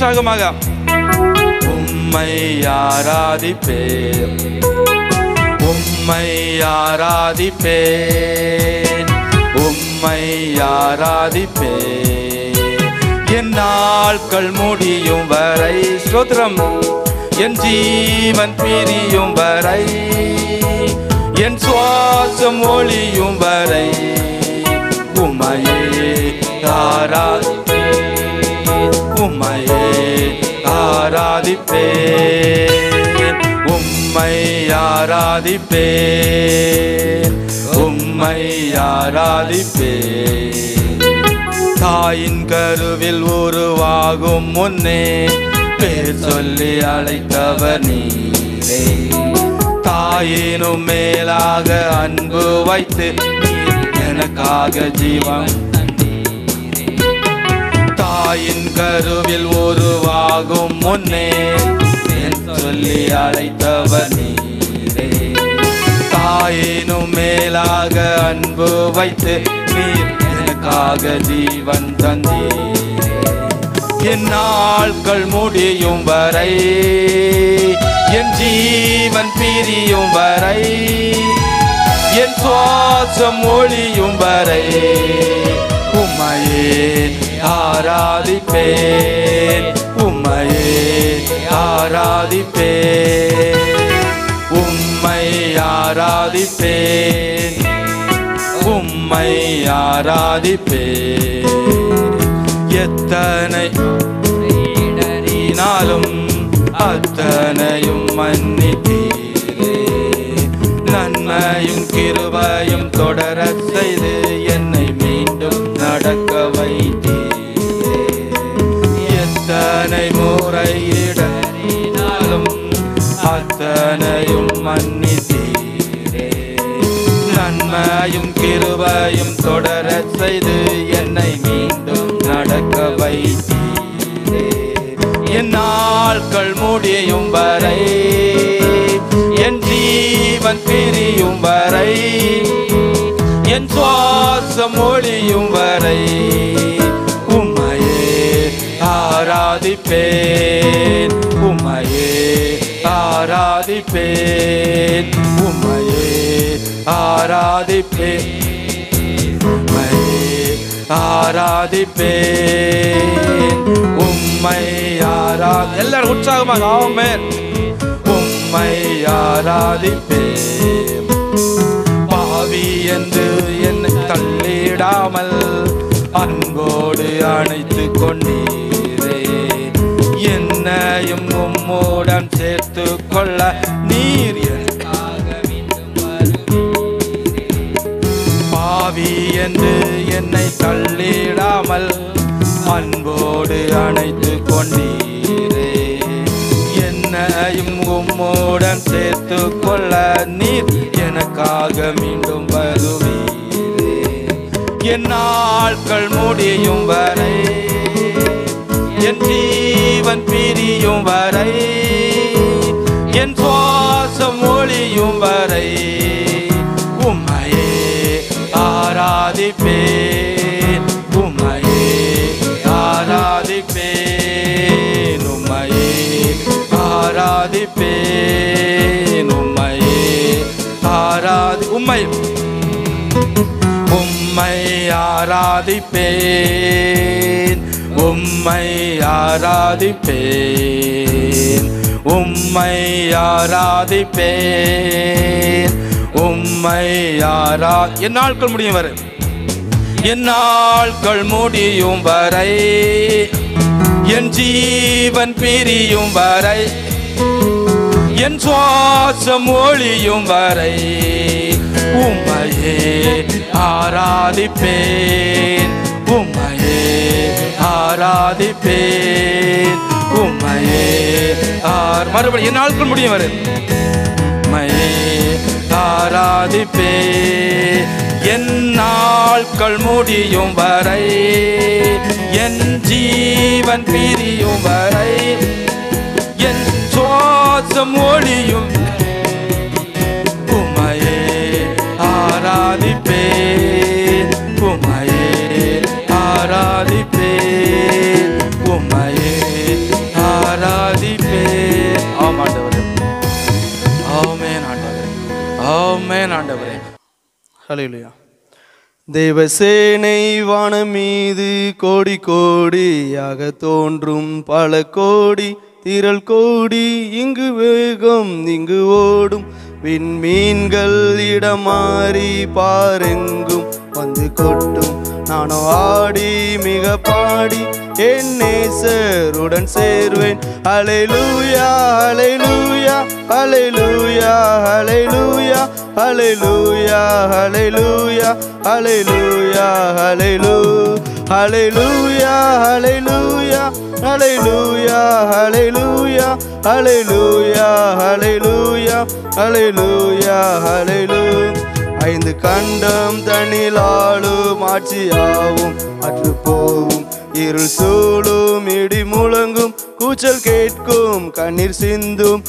உற்சாகமாக. உம்மை ஆராதிப்பேன், உம்மை ஆராதிப்பேன், உம்மை ஆராதிப்பேன். என் நாட்கள் முடியும் வரை, ஸ்தோத்திரம், என் ஜீவன் பிரியும் வரை, என் சுவாசம் ஒளியும் வரை உம்மையே ஆராதிப்பேன், உம்மையே ஆராதிப்பேன், உம்மை ஆராதிப்பேன், உம்மை ஆராதிப்பேன். தாயின் கருவில் உருவாகும் முன்னே பேர் சொல்லி அழைத்தவர் நீரே. தாயினும் மேலாக அன்பு வைத்து எனக்காக ஜீவன் தந்தீரே. தாயின் கருவில் உருவாகும் முன்னே பேர் சொல்லி அழைத்தவர் நீரே. தாயினும் மேலாக அன்பு வைத்து நீர் எனக்காக ஜீவன் தந்தீரே. என் நாட்கள் முடியும் வரை, என் ஜீவன் பிரியும் வரை, என் சுவாசம் ஒளியும் வரை உம்மையே ஆராதிப்பேன், உம்மையே ஆராதிப்பேன், உம்மை ஆராதிப்பேன், உம்மை ஆராதிப்பேன். எத்தனை இடறினாலும் அத்தனையும் மன்னித்தீரே. நன்மையும் கிருபையும் தொடர செய்து என்னை மீண்டும் நடக்க வைத்தீரே. எத்தனை முறை இடறினாலும் அத்தனையும் மன்னித்தீரே. நன்மையும் கிருபையும் தொடர செய்து என்னை மீண்டும் நடக்க வைத்தீரே. என் நாட்கள் முடியும் வரை, என் ஜீவன் பிரியும் வரை, என் சுவாசம் ஒளியும் வரை உம்மையே ஆராதிப்பேன், உம்மையே ஆராதிப்பேன், உம்மையே ஆராதிப்பேன், உம்மையே ஆராதிப்பேன், உம்மை எல்லாரும் உற்சாகமாக ஆமென். உம்மை ஆராதிப்பேன். பாவி என்று என்னை தள்ளிடாமல் அன்போடு அணைத்து கொண்டீரே. என்னையும் உம்முடன் சேர்த்து கொள்ள நீர் எனக்காக மீண்டும் வருவீரே. பாவி என்று என்னை தள்ளிடாமல் அன்போடு அணைத்து கொண்டீரே. என்னையும் உம்முடன் சேர்த்து கொள்ள நீர் எனக்காக மீண்டும் வருவீரே. என் நாட்கள் முடியும் வரை, என் ஜீவன் பிரியும் வரை, என் சுவாசம் ஒளியும் வரை உம்மையே ஆராதிப்பேன், உம்மையே ஆராதிப்பேன், உம்மையே ஆராதிப்பேன், உம்மையே உம்மை ஆராதிப்பேன், உம்மை ஆராதிப்பேன், உம்மை ஆராதிப்பேன், உம்மை என் நாட்கள் முடியும் வரை, என் நாட்கள் முடியும் வரை, என் ஜீவன் பிரியும் வரை, என் சுவாசம் ஒளியும் வரை உம்மையே ஆராதிப்பேன், உம்மையே ஆராதிப்பேன், உம்மையே மறுபடியும் என் நாட்கள் முடியும் வரை உம்மையே ஆராதிப்பேன். என் நாட்கள் முடியும் வரை, என் ஜீவன் பிரியும் வரை, என் சுவாசம் ஒளியும் உம்மையே ஆராதிப்பேன், உம்மையே ஆராதிப்பேன், உம்மையே ஆமென் ஆண்டவரே. ஹல்லேலூயா. தேவசேனை வானம் மீது கோடி கோடியாக தோன்றும் பல கோடி திரள் கோடி இங்கு வேகம் இங்கு ஓடும் விண்மீன்கள் இடமாறி பாரெங்கும் வந்து கொட்டும். நானோ ஆடி மிக பாடி என் நேசருடன் சேர்வேன். ஹல்லேலூயா ஹல்லேலூயா ஹல்லேலூயா ஹல்லேலூயா ஹல்லேலூயா ஹல்லேலூயா ஹல்லேலூயா ஹல்லேலூயா ஹல்லேலூயா ஹல்லேலூயா ஹல்லேலூயா ஹல்லேலூயா ஹல்லேலூயா ஹல்லேலூயா ஹல்லேலூயா. ஐந்து கண்டம் தண்ணிலாலும் ஆட்சியாவும் அற்று போகும். இருள் சூழும் இடி முழங்கும் கூச்சல் கேட்கும் கண்ணீர் சிந்தும்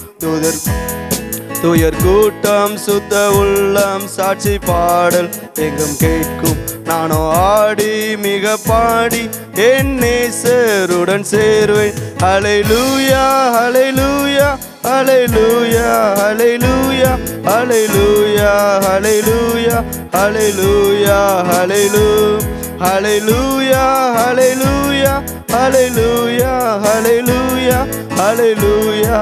துயர் கூட்டம் சுத்த உள்ளம் சாட்சி பாடல் எங்கும் கேட்கும். நானோ ஆடி மிக பாடி என் நேசருடன் சேர்வேன். ஹல்லேலூயா ஹல்லேலூயா ஹல்லேலூயா ஹல்லேலூயா ஹல்லேலூயா ஹல்லேலூயா ஹல்லேலூயா ஹல்லேலூயா ஹல்லேலூயா ஹல்லேலூயா ஹல்லேலூயா ஹல்லேலூயா ஹல்லேலூயா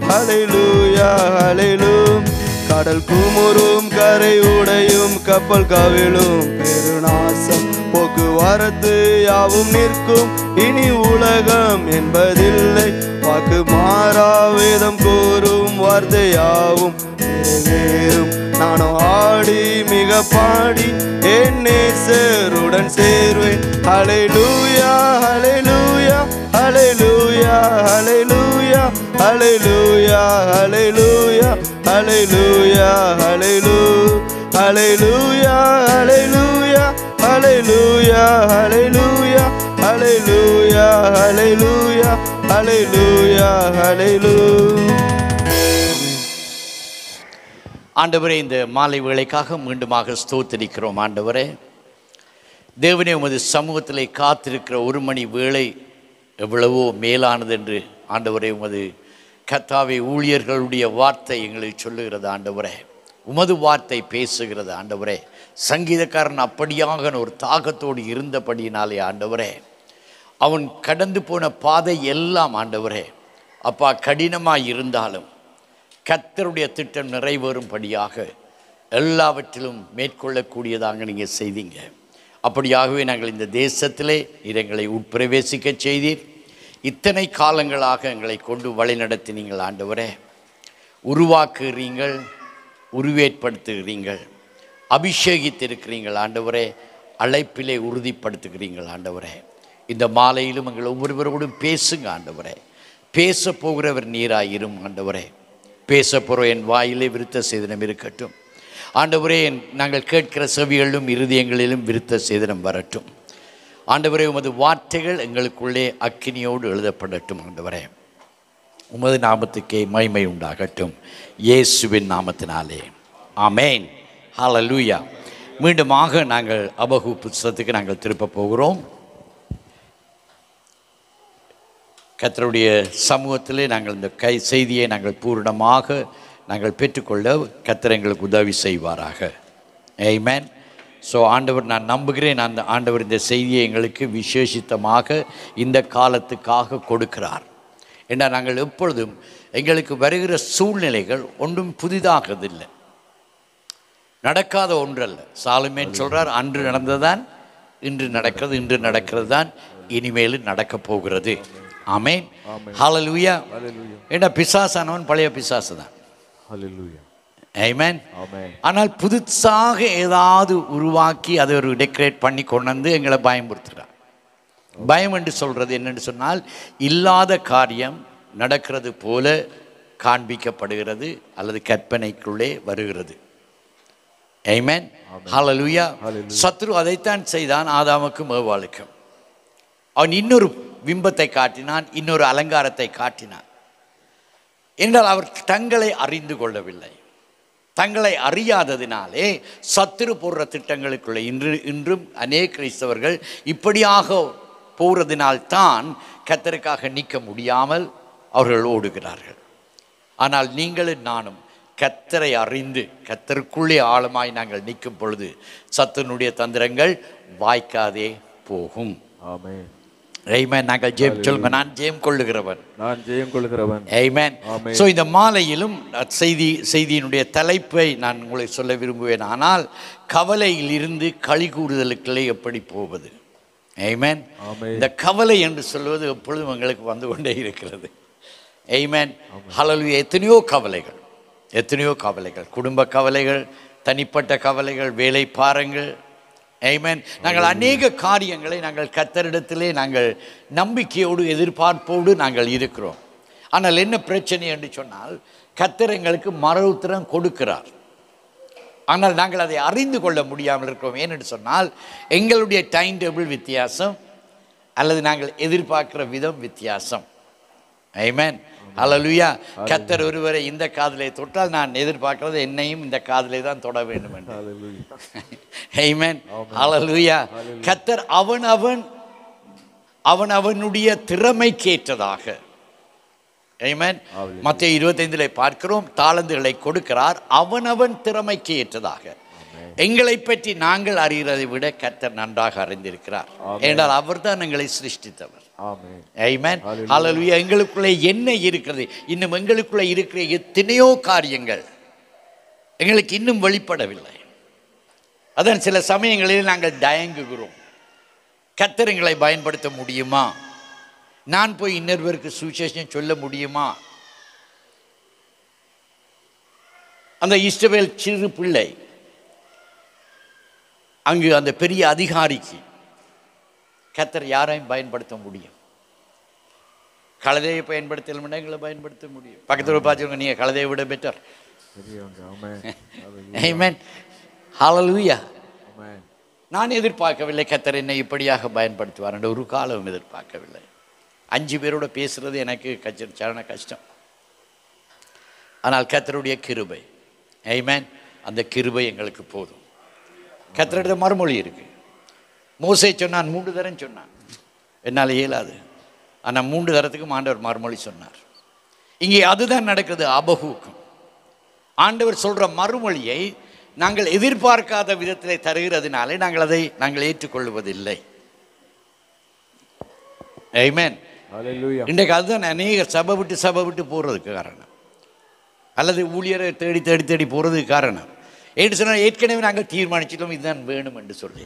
ஹல்லேலூயா ஹல்லேலூயா. கடல் குமுறும் கரை உடையும் கப்பல் கவிழும் பெருநாசம் போக்குவரத்து யாவும் நிற்கும். இனி உலகம் என்பதில்லை. வாக்கு மாறா வேதம் கூறும் வார்த்தையாவும் நிறைவேறும். நானோ ஆடி மிக பாடி என் நேசருடன் சேர்வேன். ஹல்லேலூயா ஹல்லேலூயா ஹல்லேலூயா ஹல்லேலூயா ஹல்லேலூயா ஹல்லேலூயா ஹல்லேலூயா ஹல்லேலூயா ஹல்லேலூயா ஹல்லேலூயா ஹல்லேலூயா ஹல்லேலூயா ஹல்லேலூயா ஹல்லேலூயா ஹல்லேலூயா. ஆண்டவரே, இந்த மாலை வேளைக்காக மீண்டுமாக ஸ்தோத்திரிக்கிறோம். ஆண்டவரே, தேவனே, உமது சமூகத்திலே காத்திருக்கிற ஒரு மணி வேளை எவ்வளவோ மேலானது என்று ஆண்டவரே உமது கர்த்தாவே ஊழியர்களுடைய வார்த்தை எங்களுக்கு சொல்லுகிறது. ஆண்டவரே, உமது வார்த்தை பேசுகிறது. ஆண்டவரே, சங்கீதக்காரன் அப்படியாக ஒரு தாகத்தோடு இருந்தபடியினாலே ஆண்டவரே, அவன் கடந்து போன பாதை எல்லாம் ஆண்டவரே அப்பா கடினமாக இருந்தாலும் கர்த்தருடைய திட்டம் நிறைவேறும்படியாக எல்லாவற்றிலும் மேற்கொள்ளக்கூடியதாக நீங்கள் செய்தீங்க. அப்படியாகவே நாங்கள் இந்த தேசத்திலே எங்களை உட்பிரவேசிக்க செய்தீர். இத்தனை காலங்களாக எங்களை கொண்டு வழிநடத்தினீங்கள். ஆண்டவரே, உருவாக்குகிறீங்கள், உருவேற்படுத்துகிறீங்கள், அபிஷேகித்திருக்கிறீங்கள். ஆண்டவரே, அழைப்பிலே உறுதிப்படுத்துகிறீங்கள். ஆண்டவரே, இந்த மாலையிலும் எங்கள் ஒவ்வொருவரோடும் பேசுங்க. ஆண்டவரே, பேச போகிறவர் நீராயிரும். ஆண்டவரே, பேச போகிற என் வாயிலே விருத்த சேதனம் இருக்கட்டும். ஆண்டவரே, நாங்கள் கேட்கிற செவிகளிலும் இருதயங்களிலும் விருத்த சேதனம் வரட்டும். ஆண்டவரே, உமது வார்த்தைகள் எங்களுக்குள்ளே அக்கினியோடு எழுதப்படட்டும். ஆண்டவரே, உமது நாமத்துக்கே மகிமை உண்டாகட்டும். இயேசுவின் நாமத்தினாலே ஆமென். ஹல்லேலூயா. மீண்டுமாக நாங்கள் அபகு புத்தகத்துக்கு நாங்கள் திருப்ப போகிறோம். கர்த்தருடைய சமூகத்திலே நாங்கள் இந்த செய்தியை நாங்கள் பூரணமாக நாங்கள் பெற்றுக்கொள்ள கர்த்தர் எங்களுக்கு உதவி செய்வாராக. ஆமென். ஸோ ஆண்டவர், நான் நம்புகிறேன், அந்த ஆண்டவர் இந்த செய்தியை எங்களுக்கு விசேஷித்தமாக இந்த காலத்துக்காக கொடுக்கிறார். ஏன்னா நாங்கள் எப்பொழுதும் எங்களுக்கு வருகிற சூழ்நிலைகள் ஒன்றும் புதிதாகதில்லை, நடக்காத ஒன்றல்ல. சாலமோன் சொல்கிறார், அன்று நடந்ததான் இன்று நடக்கிறது, இன்று நடக்கிறது தான் இனிமேலும் நடக்கப் போகிறது. ஆமென். ஹல்லேலூயா. ஏன்னா பிசாசானவன் பழைய பிசாசு தான். ஆமென். ஆனால் புதுசாக ஏதாவது உருவாக்கி அதை ஒரு டெக்கரேட் பண்ணி கொண்டு வந்து எங்களை பயமுறுத்துகிறார். பயம் என்று சொல்கிறது என்னென்னு சொன்னால், இல்லாத காரியம் நடக்கிறது போல காண்பிக்கப்படுகிறது அல்லது கற்பனைக்குள்ளே வருகிறது. ஆமென். ஹல்லேலூயா. சத்ரு அதைத்தான் செய்தான் ஆதாமுக்கும் ஏவாளுக்கும். அவன் இன்னொரு பிம்பத்தை காட்டினான், இன்னொரு அலங்காரத்தை காட்டினான். என்றால் அவர் தங்களை அறிந்து கொள்ளவில்லை. தங்களை அறியாததினாலே சத்துரு போடுற திட்டங்களுக்குள்ளே இன்றும் அநேக கிறிஸ்தவர்கள் இப்படியாக போகிறதினால்தான் கர்த்தருக்காக நிற்க முடியாமல் அவர்கள் ஓடுகிறார்கள். ஆனால் நீங்களும் நானும் கர்த்தரை அறிந்து கர்த்தருக்குள்ளே ஆழமாய் நாங்கள் நிற்கும் பொழுது சத்துனுடைய தந்திரங்கள் வாய்க்காதே போகும். ஆமென். ஆமென். நாங்கள் ஜெயம் சொல்லுங்க, நான் ஜெயம் கொள்ளுகிறவன், நான் ஜெயம் கொள்ளுகிறவன். ஆமென். ஸோ இந்த மாலையிலும் செய்தியினுடைய தலைப்பை நான் உங்களை சொல்ல விரும்புவேன். ஆனால் கவலையில் இருந்து களி கூறுதலுக்குள்ளே எப்படி போவது? ஆமென். இந்த கவலை என்று சொல்வது எப்பொழுதும் எங்களுக்கு வந்து கொண்டே இருக்கிறது. ஆமென். ஹல்லேலூயா. எத்தனையோ கவலைகள், குடும்ப கவலைகள், தனிப்பட்ட கவலைகள், வேலை பாரங்கள். ஆமென். நாங்கள் அநேக காரியங்களை நாங்கள் கர்த்தரிடத்திலே நாங்கள் நம்பிக்கையோடு எதிர்பார்ப்போடு நாங்கள் இருக்கிறோம். ஆனால் என்ன பிரச்சனை என்று சொன்னால், கர்த்தர் எங்களுக்கு மறு உத்தரம் கொடுக்கிறார். ஆனால் நாங்கள் அதை அறிந்து கொள்ள முடியாமல் இருக்கிறோம். ஏனென்று சொன்னால் எங்களுடைய டைம் டேபிள் வித்தியாசம், அல்லது நாங்கள் எதிர்பார்க்கிற விதம் வித்தியாசம். ஆமென். ஹல்லேலூயா. கர்த்தர் ஒருவரை இந்த காதிலே தொட்டால் நான் எதிர்பார்க்கிறது என்னையும் இந்த காதிலே தான் தொட வேண்டும் என்று. ஆமென். ஹல்லேலூயா. கர்த்தர் அவனுடைய திறமைக்கேற்றதாக, ஆமென், மத்தேயு 25 பார்க்கிறோம், தாளந்துகளை கொடுக்கிறார் அவனவன் திறமைக்கு ஏற்றதாக. எங்களை பற்றி நாங்கள் அறிகிறதை விட கர்த்தர் நன்றாக அறிந்திருக்கிறார். ஏனென்றால் அவர்தான் எங்களை சிருஷ்டித்தவர். ஆமென். ஹல்லேலூயா. எங்களுக்குள்ளே என்ன இருக்கிறது, இன்னும் எங்களுக்குள்ளே இருக்கிற எத்தனையோ காரியங்கள் எங்களுக்கு இன்னும் வெளிப்படவில்லை. அதன் சில சமயங்களில் நாங்கள் தயங்குகிறோம். கர்த்தர் எங்களை பயன்படுத்த முடியுமா? நான் போய் இன்னொருவருக்கு சுவிசேஷம் சொல்ல முடியுமா? அந்த இஸ்ரவேல் சிறு பிள்ளை அங்கு அந்த பெரிய அதிகாரிக்கு கர்த்தர் யாரையும் பயன்படுத்த முடியும். கழுதையை பயன்படுத்தலாம், எங்களை பயன்படுத்த முடியும். பக்கத்தில் பார்த்துக்கோங்க, நீங்கள் கழுதையை விட பெட்டர். ஆமென். ஹல்லேலூயா. நான் எதிர்பார்க்கவில்லை கர்த்தர் என்னை இப்படியாக பயன்படுத்துவார் என்று, ஒரு காலம் எதிர்பார்க்கவில்லை. 5 பேரோட பேசுறது எனக்கு சரியான கஷ்டம். ஆனால் கர்த்தருடைய கிருபை, ஆமென், அந்த கிருபை எங்களுக்கு போதும். கர்த்தருடைய மறுமொழி இருக்கு. மோசே சொன்னான், 3 தரம் சொன்னான், என்னால் இயலாது. ஆனால் 3 தரத்துக்கும் ஆண்டவர் மறுமொழி சொன்னார். இங்கே அதுதான் நடக்குது. ஆபகூக்கும் ஆண்டவர் சொல்ற மறுமொழியை நாங்கள் எதிர்பார்க்காத விதத்திலே தருகிறதுனாலே நாங்கள் ஏற்றுக்கொள்வதில்லை. ஆமென். இன்றைக்கு அதுதான் அநேக சபை விட்டு போகிறதுக்கு காரணம், அல்லது ஊழியரை தேடி போகிறதுக்கு காரணம். ஏன்னு சொன்னால் ஏற்கனவே நாங்கள் தீர்மானிச்சிட்டோம் இதுதான் வேணும் என்று சொல்லி.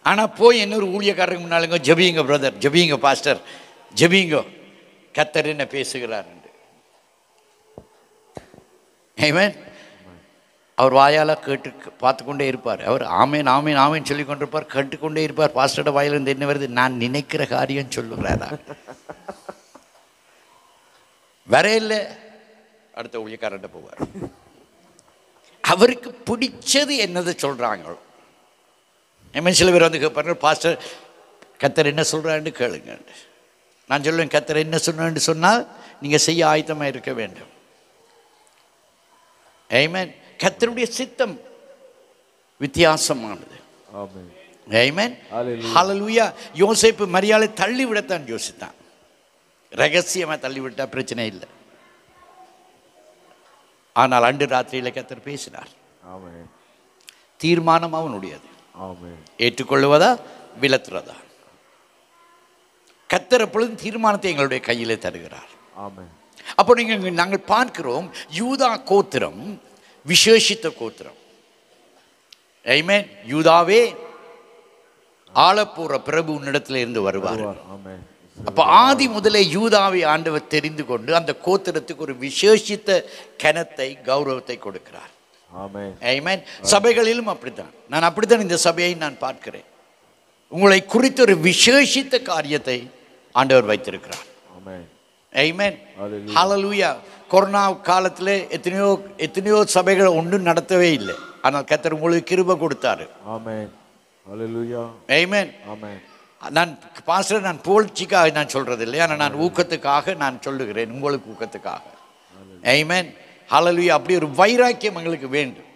ஆனால் போய் இன்னொரு ஊழியக்காரருக்கு முன்னாலுங்க, ஜெபிங்க பிரதர், ஜெபிங்க பாஸ்டர், ஜெபிங்க, கர்த்தர் என்ன பேசுகிறார் என்று. ஆமென். அவர் வாயால் கேட்டு பார்த்து கொண்டே இருப்பார். அவர் ஆமேன் ஆமேன் ஆமேன் சொல்லி கொண்டிருப்பார், கேட்டுக்கொண்டே இருப்பார். பாஸ்டரோட வாயிலிருந்து என்ன வருது? நான் நினைக்கிற காரியம் சொல்லுகிறாரா? வரையில அடுத்த ஊழியக்காரர்கிட்ட போவார். அவருக்கு பிடிச்சது என்னதை சொல்றாங்களோ. சில பேர் வந்து கேட்பாங்க, பாஸ்டர் கர்த்தர் என்ன சொல்றான்னு கேளுங்க. நான் சொல்லுவேன், கர்த்தர் என்ன சொன்னு சொன்னால் நீங்க செய்ய ஆயத்தமாக இருக்க வேண்டும். ஆமென். கர்த்தருடைய சித்தம் வித்தியாசமானது. ஆமென். ஹல்லேலூயா. யோசேப்பு மரியாதை தள்ளி விடத்தான் யோசித்தான். ரகசியமா தள்ளி விட்டா பிரச்சனை இல்லை. ஆனால் அன்று ராத்திரியில கர்த்தர் பேசினார். தீர்மானம் அவனுடையது. ஏற்றுக்கொள்வதா விலத்துறதா? கர்த்தர் எப்பொழுதும் தீர்மானத்தை எங்களுடைய கையிலே தருகிறார். அப்போ நாங்கள் பார்க்கிறோம், யூதா கோத்திரம் விசேஷித்த கோத்திரம். ஆமென். யூதாவே ஆளப்போற பிரபு உன்னிடத்தில் இருந்து வருவார். அப்ப ஆதி முதலே யூதாவை ஆண்டவர் தெரிந்து கொண்டு அந்த கோத்திரத்துக்கு ஒரு விசேஷித்த கனத்தை, கௌரவத்தை கொடுக்கிறார். ஆமென். சபைகளிலும் அப்படித்தான். நான் அப்படித்தான் இந்த சபையை நான் பார்க்கிறேன். உங்களை குறித்த ஒரு விசேஷித்த காரியத்தை ஆண்டவர் வைத்திருக்கிறார். ஆமென். ஹல்லேலூயா. கொரோனா காலத்தில் எத்தனையோ சபைகளை ஒன்றும் நடத்தவே இல்லை. ஆனால் கர்த்தர் உங்களுக்கு கிருபை கொடுத்தாரு. ஆமென். நான் பாஸ்டர், நான் புகழ்ச்சிக்காக நான் சொல்றது இல்லை, ஆனால் நான் ஊக்கத்துக்காக நான் சொல்லுகிறேன், உங்களுக்கு ஊக்கத்துக்காக. ஆமென். ஹல்லேலூயா. அப்படி ஒரு வைராக்கியம் எங்களுக்கு வேண்டும்.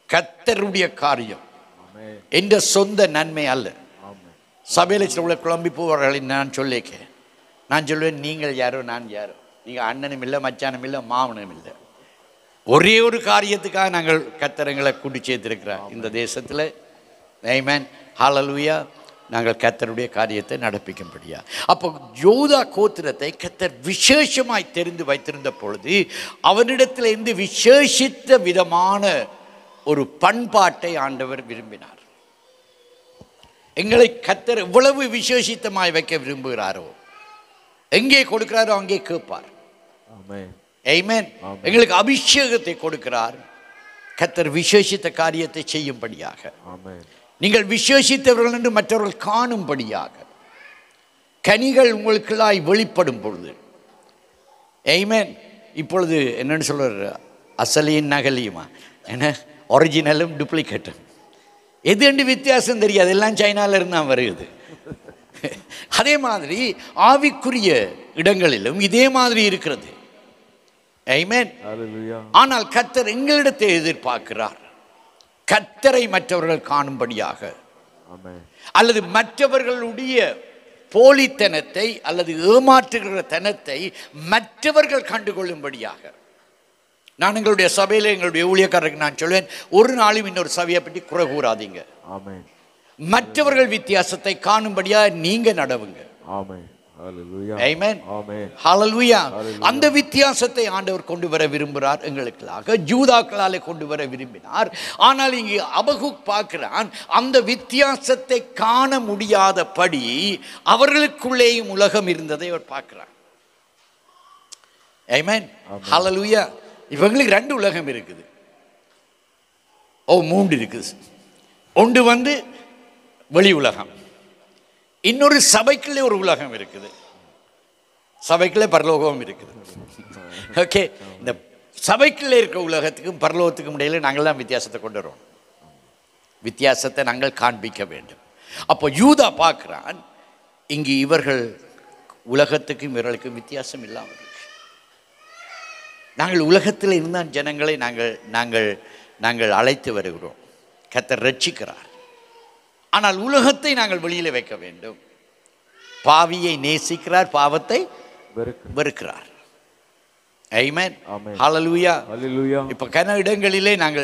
கர்த்தருடைய காரியம் என்ற சொந்த நன்மை அல்ல. சபையில் சில குழம்பி போவார்களை நான் சொல்லுவேன், நீங்கள் யாரோ நான் யாரோ, நீங்கள் அண்ணனும் இல்லை, மச்சானும் இல்லை, மாமனும் இல்லை. ஒரே ஒரு காரியத்துக்காக நாங்கள் கர்த்தரங்களை கூட்டி சேர்த்திருக்கிறார் இந்த தேசத்தில். ஆமென், ஹல்லேலூயா. நாங்கள் கர்த்தருடைய காரியத்தை நடப்பிக்கும்படியா. அப்போ யூதா கோத்திரத்தை கர்த்தர் விசேஷமாய் தெரிந்து வைத்திருந்த பொழுது அவனிடத்தில் இருந்து விசேஷித்த விதமான ஒரு பண்பாட்டை ஆண்டவர் விரும்பினார். எங்களை கர்த்தர் எவ்வளவு விசேஷித்தமாய் வைக்க விரும்புகிறாரோ, எங்கே கொடுக்கிறாரோ அங்கே கேட்பார். ஆமென். எங்களுக்கு அபிஷேகத்தை கொடுக்கிறார் கர்த்தர் விசேஷித்த காரியத்தை செய்யும்படியாக. நீங்கள் விசேஷித்தவர்கள் என்று மற்றவர்கள் காணும்படியாக கனிகள் உங்களுக்குள்ளாய் வெளிப்படும் பொழுது. ஆமென். இப்பொழுது என்னன்னு சொல்ற, அசலியும் நகலியுமா, என்ன ஒரிஜினலும் டூப்ளிகேட்டும் எது என்று வித்தியாசம் தெரியாது. எல்லாம் சைனால இருந்து தான் வருது. அதே மாதிரி ஆவிக்குரிய இடங்களிலும் இதே மாதிரி இருக்கிறது. ஆமென். ஆனால் கர்த்தர் எங்களிடத்தை எதிர்பார்க்கிறார் கர்த்தரை மற்றவர்கள் காணும்படியாக, அல்லது மற்றவர்களுடைய போலித்தனத்தை அல்லது ஏமாற்றுகிற தனத்தை மற்றவர்கள் கண்டுகொள்ளும்படியாக. நான் எங்களுடைய சபையில் எங்களுடைய ஊழியக்காரருக்கு நான் சொல்வேன், ஒரு நாளும் இன்னொரு சபையை பற்றி குறை கூறாதீங்க. மற்றவர்கள் வித்தியாசத்தை காணும்படியா நீங்க நடவுங்க. ஆமென், ஹல்லேலூயா. அந்த வித்தியாசத்தை ஆண்டவர் கொண்டு வர விரும்புகிறார் எங்களுக்காக. யூதாக்களாலே கொண்டு வர விரும்பினார். ஆனால் இங்கு அபகுக் பார்க்கிறான், அந்த வித்தியாசத்தை காண முடியாதபடி அவர்களுக்குள்ளேயும் உலகம் இருந்ததை அவர் பார்க்கிறார். ஆமென், ஹல்லேலூயா. இவங்களுக்கு 2 உலகம் இருக்குது. 3 இருக்குது. ஒன்று வெளி உலகம், இன்னொரு சபைக்குள்ளே ஒரு உலகம் இருக்குது. சபைக்குள்ளே பரலோகம் இருக்குது. ஓகே, இந்த சபைக்குள்ளே இருக்க உலகத்துக்கும் பரலோகத்துக்கும் இடையில நாங்கள் தான் வித்தியாசத்தை கொண்டு வரோம். வித்தியாசத்தை நாங்கள் காண்பிக்க வேண்டும். அப்போ யூதா பார்க்கிறான், இங்கு இவர்கள் உலகத்துக்கும் இவர்களுக்கும் வித்தியாசம் இல்லாமல் இருக்கு. நாங்கள் உலகத்தில் இருந்தால் ஜனங்களை நாங்கள் அழைத்து வருகிறோம். கர்த்தர் ரட்சிக்கிறார். ஆனால் உலகத்தை நாங்கள் வெளியில் வைக்க வேண்டும். பாவியை நேசிக்கிறார், பாவத்தை வெறுக்கிறார். ஆமென், ஹல்லேலூயா. இப்போ கன இடங்களிலே நான்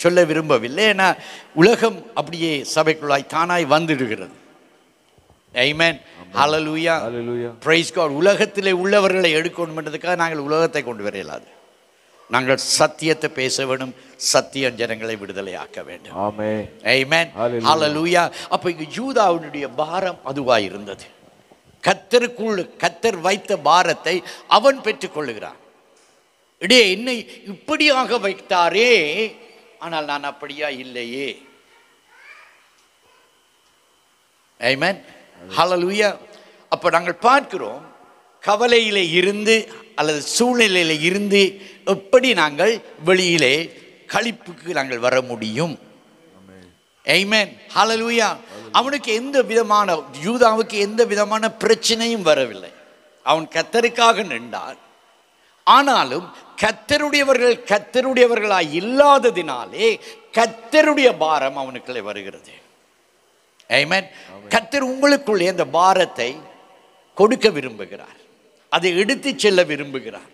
சொல்ல விரும்பவில்லை. ஏன்னா உலகம் அப்படியே சபைக்குள்ளாய் தானாய் வந்துடுகிறது. ஆமென், ஹல்லேலூயா, பிரைஸ் காட். உலகத்திலே உள்ளவர்களை எடுக்கணும்ன்றதுக்காக நாங்கள் உலகத்தை கொண்டு வர இயலாது. நாங்கள் சத்தியத்தை பேச வேண்டும். சத்தியம் ஜனங்களை விடுதலை ஆக்க வேண்டும். ஆமென், ஹல்லேலூயா. அப்ப இங்க யூதாவுடைய பாரம் அதுவாய் இருந்தது. கர்த்தர் வைத்த பாரத்தை அவன் பெற்றுக் கொள்ளுகிறான். இடையே என்னை இப்படியாக வைத்தாரே, ஆனால் நான் அப்படியா இல்லையே. ஆமென், ஹல்லேலூயா. அப்ப நாங்கள் பார்க்கிறோம், கவலையிலே இருந்து அல்லது சூழ்நிலையில இருந்து எப்படி நாங்கள் வெளியிலே களிப்புக்கு நாங்கள் வர முடியும். ஆமென், ஹல்லேலூயா. அவனுக்கு எந்த விதமான, யூதாவுக்கு எந்த விதமான பிரச்சனையும் வரவில்லை. அவன் கர்த்தருக்காக நின்றான். ஆனாலும் கர்த்தருடையவர்களாய் இல்லாததினாலே கர்த்தருடைய பாரம் அவனுக்குள்ளே வருகிறது. ஆமென். கர்த்தர் உங்களுக்குள்ளே அந்த பாரத்தை கொடுக்க விரும்புகிறார், அதை எடுத்து செல்ல விரும்புகிறார்.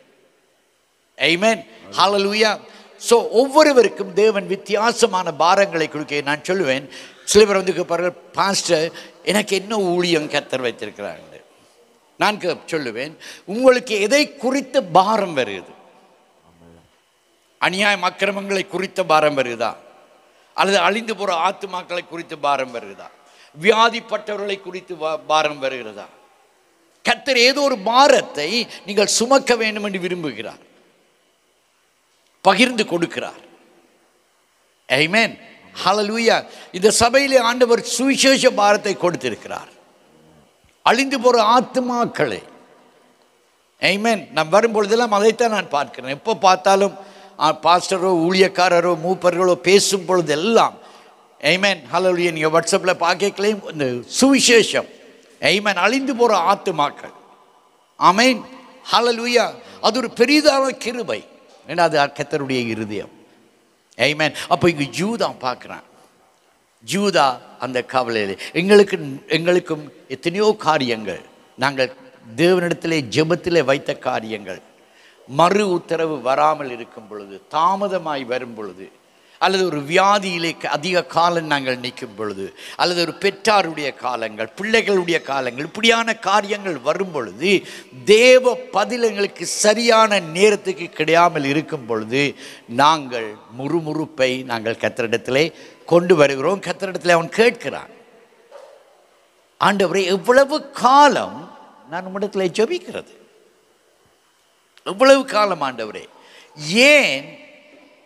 ஆமென், ஹல்லேலூயா. ஸோ ஒவ்வொருவருக்கும் தேவன் வித்தியாசமான பாரங்களை கொடுக்க. நான் சொல்லுவேன், சில பேர் வந்து கேட்பார்கள், பாஸ்டர் எனக்கு என்ன ஊழியம் கர்த்தர் வைத்திருக்கிறாங்க. நான் சொல்லுவேன், உங்களுக்கு எதை குறித்த பாரம் வருது? அநியாயம் அக்கிரமங்களை குறித்த பாரம் வருதா? அல்லது அழிந்து போகிற ஆத்துமாக்களை குறித்து பாரம் வருகிறதா? வியாதிப்பட்டவர்களை குறித்து பாரம் வருகிறதா? கர்த்தர் ஏதோ ஒரு பாரத்தை நீங்கள் சுமக்க வேண்டும் என்று விரும்புகிறார், பகிர்ந்து கொடுக்கிறார். ஆமென், ஹல்லேலூயா. இந்த சபையிலே ஆண்டவர் சுவிசேஷ பாரத்தை கொடுத்திருக்கிறார், அழிந்து போற ஆத்துமாக்களை. ஆமென். நான் வரும்பொழுதெல்லாம் அதைத்தான் நான் பார்க்கிறேன். எப்போ பார்த்தாலும் பாஸ்டரோ ஊழியக்காரரோ மூப்பர்களோ பேசும் பொழுது எல்லாம் ஆமென், ஹல்லேலூயா. நீங்கள் வாட்ஸ்அப்பில் பார்க்கலையும் இந்த சுவிசேஷம், ஆமென், அழிந்து போகிற ஆத்துமாக்கள். ஆமென், ஹல்லேலூயா. அது ஒரு பெரிதான கிருபை. ஏன்னா அது கர்த்தருடைய இருதயம். ஆமென். அப்போ இங்கே யூதா பார்க்குறான். யூதா அந்த கவலையில் எங்களுக்கும் எத்தனையோ காரியங்கள், நாங்கள் தேவனிடத்திலே ஜெபத்திலே வைத்த காரியங்கள், மறு உத்தரவு வராமல் இருக்கும் பொழுது, தாமதமாய் வரும் பொழுது, அல்லது ஒரு வியாதியிலே அதிக காலம் நாங்கள் நிற்கும் பொழுது, அல்லது ஒரு பெற்றாருடைய காலங்கள், பிள்ளைகளுடைய காலங்கள், இப்படியான காரியங்கள் வரும் பொழுது, தேவ பதில் எங்களுக்கு சரியான நேரத்துக்கு கிடையாமல் இருக்கும் பொழுது நாங்கள் முறுமுறுப்பை நாங்கள் கர்த்தரிடத்திலே கொண்டு வருகிறோம். கர்த்தரிடத்திலே அவன் கேட்கிறான், ஆண்டவரே எவ்வளவு காலம் நான் உம்மிடத்தில் ஜெபிக்கிறது, எவ்வளவு காலம் ஆண்டவரே, ஏன்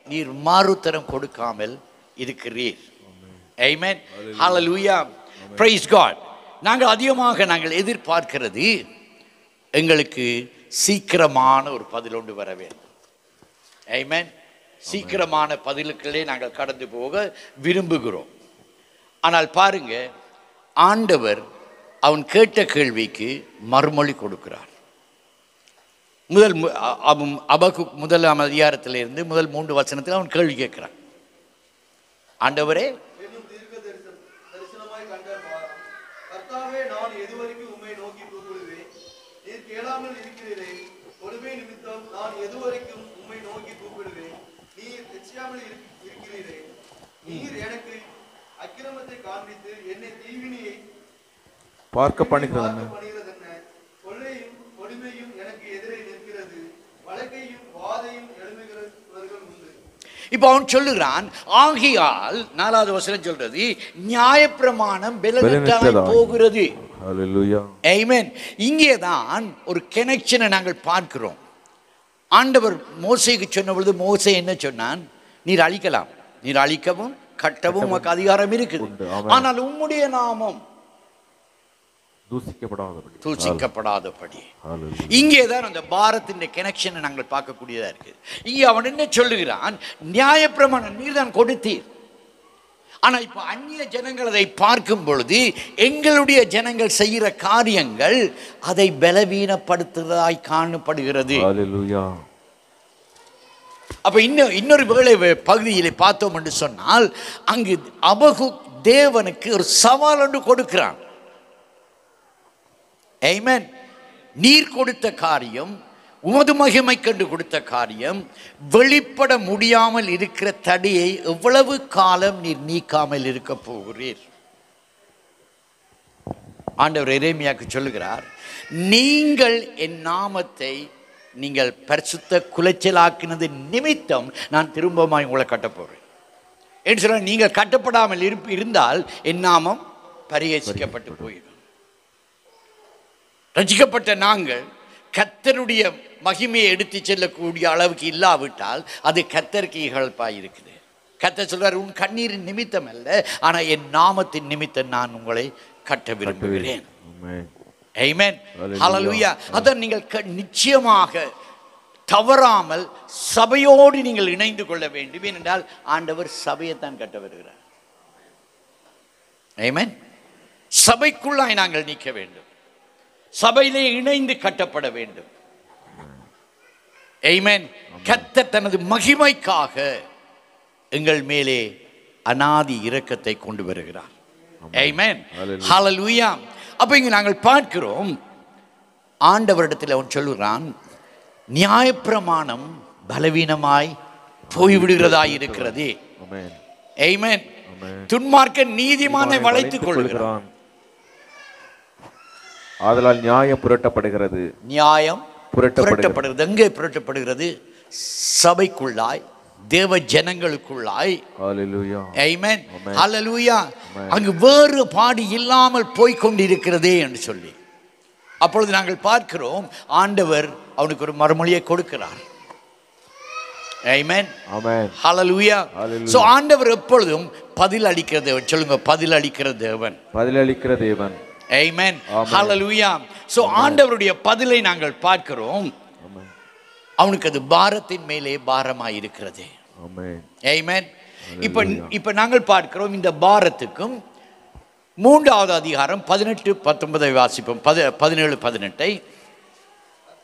நீர் மாறுத்தரம் கொடுக்காமல் இருக்கிறீர்? ஆமென். ஹல்லேலூயா. Praise God. நாங்கள் அதிகமாக நாங்கள் எதிர்பார்க்கிறது எங்களுக்கு சீக்கிரமான ஒரு பதில் ஒன்று வர வேண்டும். ஆமென். சீக்கிரமான பதிலுக்களே நாங்கள் கடந்து போக விரும்புகிறோம். ஆனால் பாருங்க, ஆண்டவர் அவன் கேட்ட கேள்விக்கு மறுமொழி கொடுக்கிறார். அபகுக் முதலாம் அதிகாரத்திலிருந்து முதல் 3 வசனத்தில் அவன் கேள்வி கேட்கிறான். ஆண்டவரே, பார்க்க பண்ணுகிறது. இப்ப அவன் சொல்லுகிறான், ஆகையால் 4வது வசனம் சொல்றது, நியாயப்பிரமாணம் பலனற்றாய் போகிறது. ஹல்லேலூயா. ஆமென். இங்கேதான் ஒரு கனெக்ஷனை நாங்கள் பார்க்கிறோம். ஆண்டவர் மோசேக்கு சொன்ன பொழுது மோசே என்ன சொன்னான்? நீர் அழிக்கலாம், நீர் அழிக்கவும் கட்டவும் உமக்கு அதிகாரம் இருக்குது, ஆனால் உம்முடைய நாமம் தூசிக்கப்படாதபடி. இங்கேதான் அந்த பாரத்தின் கனெக்ஷனை நாங்கள் பார்க்கக்கூடியதா இருக்கு. இங்கே அவன் என்ன சொல்லுகிறான்? நியாயப்பிரமாணம் நீர் தான் கொடுத்தீர், ஆனா இப்ப அந்நிய ஜனங்கள் அதை பார்க்கும் பொழுது எங்களுடைய ஜனங்கள் செய்கிற காரியங்கள் அதை பலவீனப்படுத்துவதாய் காணப்படுகிறது. அப்ப இன்னொரு வேளை பகுதியிலே பார்த்தோம் என்று சொன்னால், அங்கு அபகுக் தேவனுக்கு ஒரு சவால் ஒன்று கொடுக்கிறான். ஆமென். நீர் கொடுத்த காரியம், உமது மகிமை கண்டு கொடுத்த காரியம், வெளிப்பட முடியாமல் இருக்கிற தடையை எவ்வளவு காலம் நீர் நீக்காமல் இருக்க போகிறீர்? ஆண்டவர் எரேமியாவுக்கு சொல்லுகிறார், நீங்கள் என் நாமத்தை நீங்கள் பரிசுத்த குலைச்சலாக்கினது நிமித்தம் நான் திரும்பமாய் உங்களை கட்டப் போகிறேன் என்று சொல்ல, நீங்கள் கட்டப்படாமல் இருந்தால் என் நாமம் பரிகசிக்கப்பட்டு போயிடும். ரட்சிக்கப்பட்ட நாங்கள் கர்த்தருடைய மகிமையை எடுத்து செல்லக்கூடிய அளவுக்கு இல்லாவிட்டால் அது கர்த்தருக்கு இகழ்ப்பாய் இருக்குது. கர்த்தர் சொல்றார், உன் கண்ணீரின் நிமித்தம் அல்ல, ஆனா என் நாமத்தின் நிமித்தம் நான் உங்களை கட்ட விரும்புகிறேன். ஆமென். ஹல்லேலூயா. அதான் நீங்கள் நிச்சயமாக தவறாமல் சபையோடு நீங்கள் இணைந்து கொள்ள வேண்டும். ஏனென்றால் ஆண்டவர் சபையைத்தான் கட்ட வருகிறார். ஆமென். சபைக்குள்ளாய் நாங்கள் நிற்க வேண்டும், சபையிலே இணைந்து கட்டப்பட வேண்டும். ஆமென். கர்த்தர் தனது மகிமைக்காக எங்கள் மேலே அநாதி இரக்கத்தை கொண்டு வருகிறார். ஆமென். ஹல்லேலூயா. அப்ப இங்க நாங்கள் பார்க்கிறோம், ஆண்டவரிடத்தில் அவன் சொல்லுகிறான், நியாயப்பிரமாணம் பலவீனமாய் போய்விடுகிறதாய் இருக்கிறது. ஆமென். துன்மார்க்கன் நீதிமானை வளைத்துக் கொள்கிறான், ஆதலால் நியாயம் புரட்டப்படுகிறது. நியாயம் புரட்டப்படுகிறது. எங்கே புரட்டப்படுகிறது? சபைக்குள்ளாய், தேவ ஜனங்களுக்குள்ளாய். ஹல்லேலூயா. ஆமென். ஹல்லேலூயா. அங்கு வேறுபாடு இல்லாமல் போய்கொண்டிருக்கிறதே என்று சொல்லி அப்பொழுது நாங்கள் பார்க்கிறோம், ஆண்டவர் அவனுக்கு ஒரு மறுமொழியை கொடுக்கிறார். ஆமென். ஆமென். ஹல்லேலூயா. சோ ஆண்டவர் எப்பொழுதும் பதில் அளிக்கிற தேவன். சொல்லுங்க, பதில் அளிக்கிற தேவன். பதில் அளிக்கிற தேவன். ஆமென். ஹல்லேலூயா. சோ ஆண்டவருடைய பதிலை நாங்கள் பார்க்கிறோம். அவனுக்கு அது பாரத்தின் மேலே பாரமாய் இருக்கிறது. ஆமென். இப்ப நாங்கள் பார்க்கிறோம், இந்த பாரத்துக்கும் 3வது அதிகாரம் 18-19 வாசிப்போம். 17-18.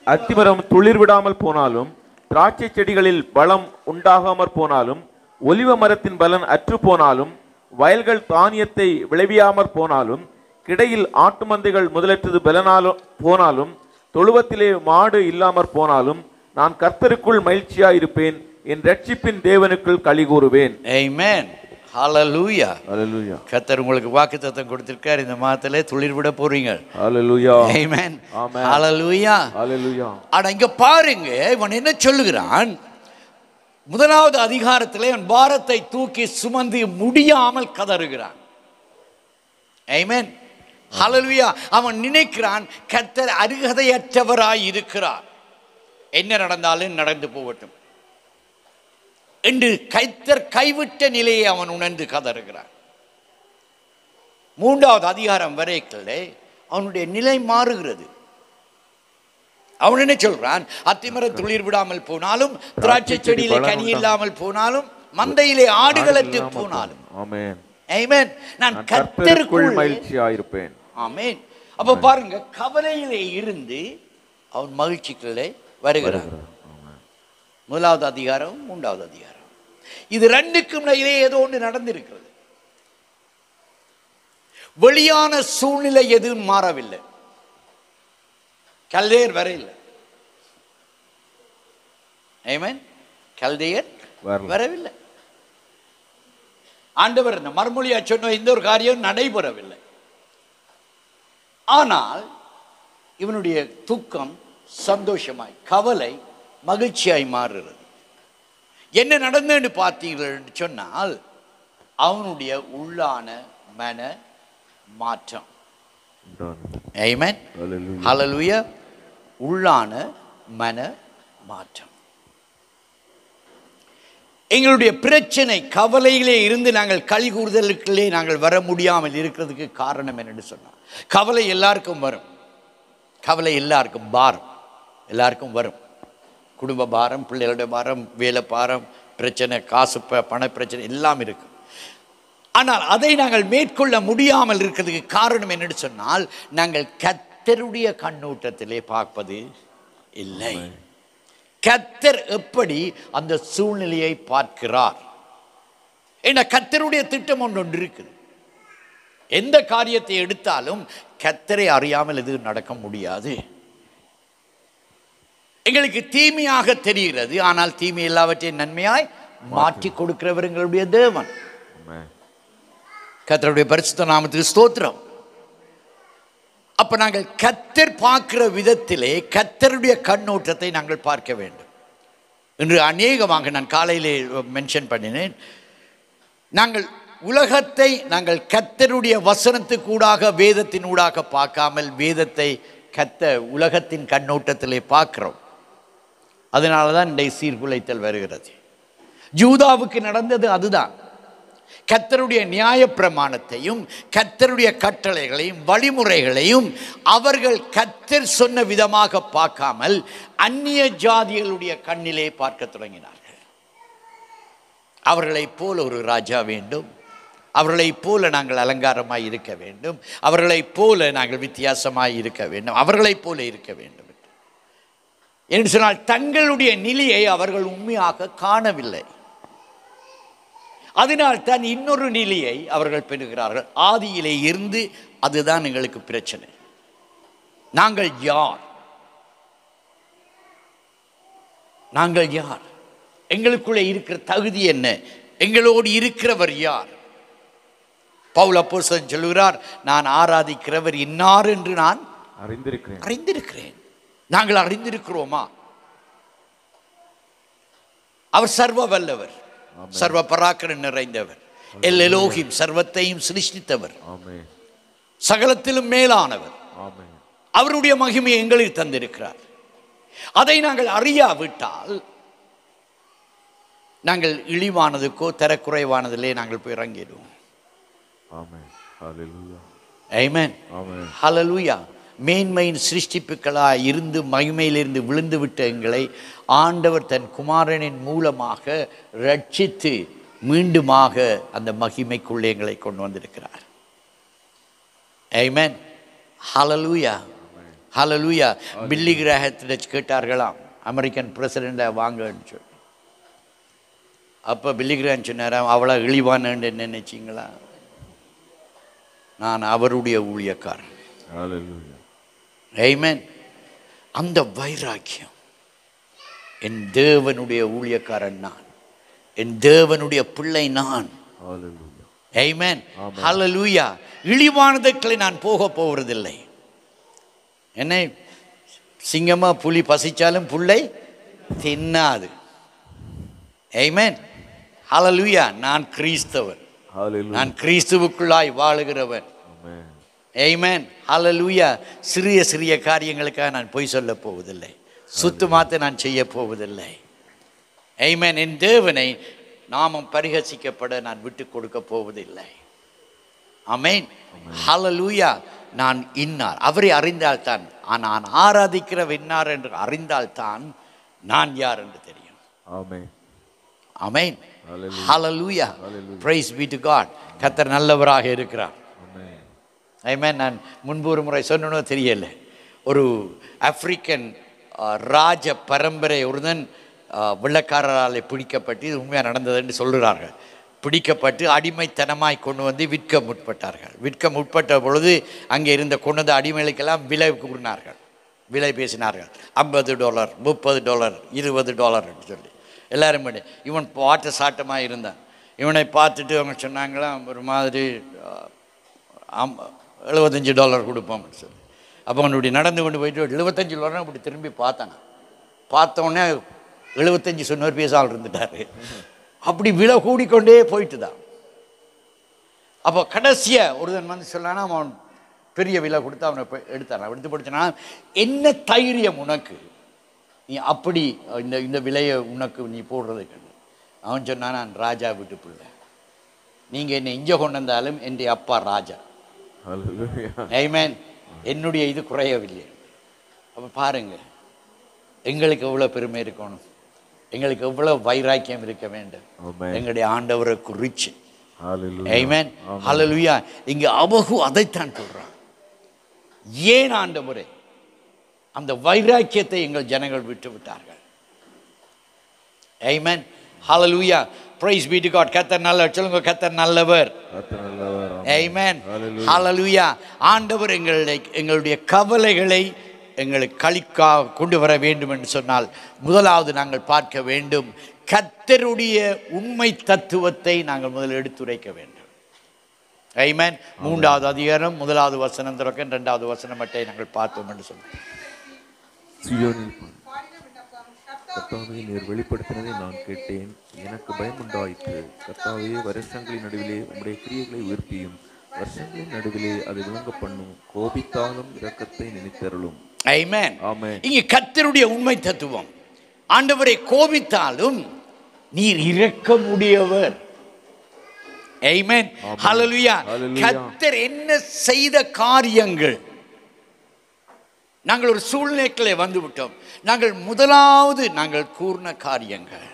அத்திமரம் துளிர் விடாமல் போனாலும், திராட்சை செடிகளில் பலம் உண்டாகாமற் போனாலும், ஒலிவ மரத்தின் பலன் அற்று போனாலும், வயல்கள் தானியத்தை விளைவியாமற் போனாலும், கிடையில் ஆட்டு மந்தைகள் முதலற்றது பலனாலும் போனாலும், தொழுவத்திலே மாடு இல்லாமற் போனாலும், நான் கர்த்தருக்குள் மகிழ்ச்சியா இருப்பேன், என் ரட்சிப்பின் தேவனுக்குள் களி கூறுவேன். Amen. Hallelujah. Hallelujah. கர்த்தர் உங்களுக்கு வாக்குத்தத்தம் கொடுத்திருக்கார். இந்த மாதத்திலே துளிர் விட போறீங்க. Hallelujah. Amen. Amen. Hallelujah. Hallelujah. ஆனா இங்க பாருங்க, இவன் என்ன சொல்லுகிறான்? முதலாவது அதிகாரத்திலே அவன் பாரத்தை தூக்கி சுமந்து முடியாமல் கதறுகிறான். Amen. Hallelujah. அவன் நினைக்கிறான் கர்த்தர் அருகதையற்றவராய் இருக்கிறார், என்ன நடந்தாலும் நடந்து போகட்டும் என்று கர்த்தர் கைவிட்ட நிலையை அவன் உணர்ந்து கதறுகிறான். மூன்றாவது அதிகாரம் வரைக்கும் அவனுடைய நிலை மாறுகிறது. அவன் என்ன சொல்றான்? அத்திமரம் துளிர் விடாமல் போனாலும், திராட்சை செடியிலே கனி இல்லாமல் போனாலும், மந்தையிலே ஆடுகளற்று போனாலும், ஆமென், நான் கர்த்தருக்குள் மகிழ்ச்சியாயிருப்பேன். ஆமென். அப்ப பாருங்க, கவலையிலே இருந்து அவன் மகிழ்ச்சிக்குள்ளே வருகிறான். முதலாவது அதிகாரம், மூன்றாவது அதிகாரம், இது ரெண்டுக்கும் இடையிலே ஏதோ ஒன்று நடந்திருக்கிறது. வெளியான சூழ்நிலை எதுவும் மாறவில்லை. கல்தேயர் வரையில்லை. ஆமென். கல்தேயர் வரவில்லை. ஆண்டவர் மறுமொழியா சொன்ன இந்த ஒரு காரியம் நடைபெறவில்லை. ஆனால் இவனுடைய துக்கம் சந்தோஷமாய், கவலை மகிழ்ச்சியாய் மாறுகிறது. என்ன நடந்ததுன்னு பார்த்தீர்கள் என்று சொன்னால், அவனுடைய உள்ளான மன மாற்றம். ஆமென். ஹல்லேலூயா. உள்ளான மன மாற்றம். எங்களுடைய பிரச்சனை, கவலையிலே இருந்து நாங்கள் களி கூறுதலுக்குள்ளே நாங்கள் வர முடியாமல் இருக்கிறதுக்கு காரணம் என்னன்னு சொன்னால், கவலை எல்லாருக்கும் வரும். கவலை எல்லாருக்கும், பாரம் எல்லாருக்கும் வரும். குடும்ப பாரம், பிள்ளைகளுடைய பாரம், வேலை பாரம், பிரச்சனை, காசு பண பிரச்சனை எல்லாம் இருக்கு. ஆனால் அதை நாங்கள் மேற்கொள்ள முடியாமல் இருக்கிறதுக்கு காரணம் என்னன்னு சொன்னால், நாங்கள் கர்த்தருடைய கண்ணோட்டத்திலே பார்ப்பது இல்லை. கர்த்தர் எப்படி அந்த சூழ்நிலையை பார்க்கிறார்? ஏன்னா கர்த்தருடைய திட்டம் ஒன்று இருக்குது. எந்த காரியத்தை எடுத்தாலும் கர்த்தரை அறியாமல் எதுவும் நடக்க முடியாது. எங்களுக்கு தீமையாக தெரிகிறது, ஆனால் தீமை எல்லாவற்றையும் நன்மையாய் மாற்றி கொடுக்கிறவர் எங்களுடைய தேவன். கர்த்தருடைய பரிசுத்த நாமத்துக்கு ஸ்தோத்திரம். அப்ப நாங்கள் கர்த்தர் பார்க்கிற விதத்திலே கர்த்தருடைய கண்ணோட்டத்தை நாங்கள் பார்க்க வேண்டும். இன்று அநேகமாக நான் காலையிலே மென்ஷன் பண்ணினேன், நாங்கள் உலகத்தை நாங்கள் கர்த்தருடைய வசனத்துக்கூடாக, வேதத்தினூடாக பார்க்காமல் வேதத்தை உலகத்தின் கண்ணோட்டத்திலே பார்க்கிறோம். அதனால தான் இன்றைய சீர்குலைத்தல் வருகிறது. யூதாவுக்கு நடந்தது அதுதான். கர்த்தருடைய நியாய பிரமாணத்தையும் கர்த்தருடைய கட்டளைகளையும் வழிமுறைகளையும் அவர்கள் கர்த்தர் சொன்ன விதமாக பார்க்காமல் அந்நிய ஜாதிகளுடைய கண்ணிலே பார்க்க தொடங்கினார்கள். அவர்களைப் போல ஒரு ராஜா வேண்டும், அவர்களைப் போல நாங்கள் அலங்காரமாய் இருக்க வேண்டும், அவர்களைப் போல நாங்கள் வித்தியாசமாய் இருக்க வேண்டும், அவர்களைப் போல இருக்க வேண்டும் என்று சொன்னால் தங்களுடைய நிலையை அவர்கள் உண்மையாக காணவில்லை. அதனால் தான் இன்னொரு நிலையை அவர்கள் பெறுகிறார்கள். ஆதியிலே இருந்து அதுதான் எங்களுக்கு பிரச்சனை. நாங்கள் யார்? நாங்கள் யார்? எங்களுக்குள்ளே இருக்கிற தகுதி என்ன? எங்களோடு இருக்கிறவர் யார்? பவுல் அப்போஸ்தலன் சொல்கிறார், நான் ஆராதிக்கிறவர் இன்னார் என்று நான் அறிந்திருக்கிறேன். நாங்கள் அறிந்திருக்கிறோமா? அவர் சர்வ வல்லவர், சர்வ பராக்கிரம் நிறைந்தவர், எல் எலோகிம், சர்வத்தையும் சிருஷ்டித்தவர், சகலத்திலும் மேலானவர். அவருடைய மகிமையை எங்களுக்கு தந்திருக்கிறார். அதை நாங்கள் அறியாவிட்டால் நாங்கள் இழிவானதுக்கோ தரக்குறைவானதிலே நாங்கள் போய் இறங்கிடுவோம். ஆமென். ஹல்லேலூயா. மேன்மையின் சிருஷ்டிப்புகளாய் இருந்து மகிமையிலிருந்து விழுந்து விட்ட எங்களை ஆண்டவர் தன் குமாரனின் மூலமாக ரட்சித்து மீண்டுமாக அந்த மகிமைக்குள்ளே எங்களை கொண்டு வந்திருக்கிறார். ஆமென். ஹல்லேலூயா. ஹல்லேலூயா. பில்லி கிரஹத்திடம் கேட்டார்களாம், அமெரிக்கன் பிரசிடெண்டை வாங்கன்னு சொல்லி. அப்போ பில்லி கிரஹம் சொன்னாராம், அவ்வளோ இழிவானு நினைச்சிங்களா? நான் அவருடைய ஊழியக்காரன். ஆமென். அந்த வைராக்கியம், என் தேவனுடைய ஊழியக்காரன் நான், என் தேவனுடைய பிள்ளை நான். ஆமென். ஹல்லேலூயா. இழிவானதுக்களை நான் போக போவதில்லை. என்னை சிங்கமா புலி பசிச்சாலும் புல்லை தின்னாது. ஆமென். ஹல்லேலூயா. நான் கிறிஸ்தவன், நான் கிறிஸ்துவுக்குள்ளாய் வாழுகிறவன். ஆமென். ஹல்லேலூயா. சிறிய சிறிய காரியங்களுக்காக நான் பொய் சொல்ல போவதில்லை, சுத்தமாத்த நான் செய்ய போவதில்லை. ஆமென். என் தேவனை நாமம் பரிகசிக்கப்பட நான் விட்டு கொடுக்க போவதில்லை. ஆமென். ஹல்லேலூயா. நான் இன்னார் அவரை அறிந்தால்தான், நான் ஆராதிக்கிற இன்னார் என்று அறிந்தால்தான் நான் யார் என்று தெரியும். Amen. Amen. Hallelujah. Praise be to God. கர்த்தர் நல்லவராக இருக்கிறார். ஆமென். நான் முன்பு ஒரு முறை சொன்னனோ தெரியல, ஒரு ஆப்பிரிக்கன் ராஜ பரம்பரை ஒருதன் வெள்ளக்காரரால் பிடிக்கப்பட்டு, இது உண்மையாக நடந்ததுன்னு சொல்கிறார்கள், பிடிக்கப்பட்டு அடிமைத்தனமாய் கொண்டு வந்து விற்க முற்பட்டார்கள். விற்க முற்பட்ட பொழுது அங்கே இருந்த கொண்டு வந்த அடிமைகளுக்கெல்லாம் விலை கூறினார்கள், விலை பேசினார்கள். $50, $30, $20 என்று சொல்லி எல்லாரும் பண்ணி. இவன் பாட்ட சாட்டமாக இருந்தான். இவனை பார்த்துட்டு அவங்க சொன்னாங்களாம், ஒரு மாதிரி $75 கொடுப்போம்னு சொல்லி. அப்போ அவனுடைய நடந்து கொண்டு போயிட்டு $75 அப்படி திரும்பி பார்த்தாங்க. பார்த்தோன்னே 75 சொன்ன பேசால் இருந்துட்டாரு. அப்படி விலை கூடிக்கொண்டே போயிட்டு தான். அப்போ கடைசியாக ஒருதன் வந்து சொல்லானா, அவன் பெரிய விலை கொடுத்து அவனை எடுத்தான். எடுத்து படித்தானா, என்ன தைரியம் உனக்கு, நீ அப்படி இந்த விலையை உனக்கு நீ போடுறதுக்கு? அவன் சொன்னான், நான் ராஜா வீட்டு பிள்ளை, நீங்கள் என்னை இங்கே கொண்டு வந்தாலும் என் அப்பா ராஜா. ஆமென். என்னுடைய இது குறையவில்லை. அப்போ பாருங்க, எங்களுக்கு எவ்வளோ பெருமை இருக்கணும், எங்களுக்கு எவ்வளோ வைராக்கியம் இருக்க வேண்டும் எங்களுடைய ஆண்டவரை குறிச்சு. ஆமென். ஹல்லேலூயா. இங்கே அபகு அதைத்தான் சொல்றான். ஏன் ஆண்டவரே அந்த வைராக்கியத்தை எங்கள் ஜனங்கள் விட்டு விட்டார்கள்? ஆமென். ஹல்லேலூயா. Praise be to God. கர்த்தர் நல்லவர். சொல்லுங்க, கர்த்தர் நல்லவர். ஆமென். ஹல்லேலூயா. ஆண்டவர் எங்களுடைய கவலைகளை எங்களுக்கு களிக்கா கொண்டு வர வேண்டும் என்று சொன்னால், முதலாவது நாங்கள் பார்க்க வேண்டும், கர்த்தருடைய உண்மை தத்துவத்தை நாங்கள் முதலில் எடுத்துரைக்க வேண்டும். ஆமென். 3வது அதிகாரம் 1வது வசனம் தொடக்க 2வது வசனம் மட்டும் நாங்கள் பார்த்தோம் என்று சொன்னோம். கர்த்தாவே, நீர் வெளிப்படுத்தினதை நான் கேட்டேன், எனக்கு பயம் உண்டாயிற்று. கர்த்தாவே, வருஷங்களின் நடுவிலே உம்முடைய கிரியைகளை உயிர்ப்பியும், வருஷங்களின் நடுவிலே அதை விளங்க பண்ணும். கோபித்தாலும் இரக்கத்தை நினைத்தருளும். ஆமென். இங்கே கர்த்தருடைய உண்மை தத்துவம், ஆண்டவரை கோபித்தாலும் நீர் இரக்கமுடையவர். ஆமென். ஹல்லேலூயா. கர்த்தர் என்ன செய்த காரியங்கள், நாங்கள் ஒரு சூழ்நிலைகளே வந்து விட்டோம். நாங்கள் முதலாவது நாங்கள் கூர்ன காரியங்கள்.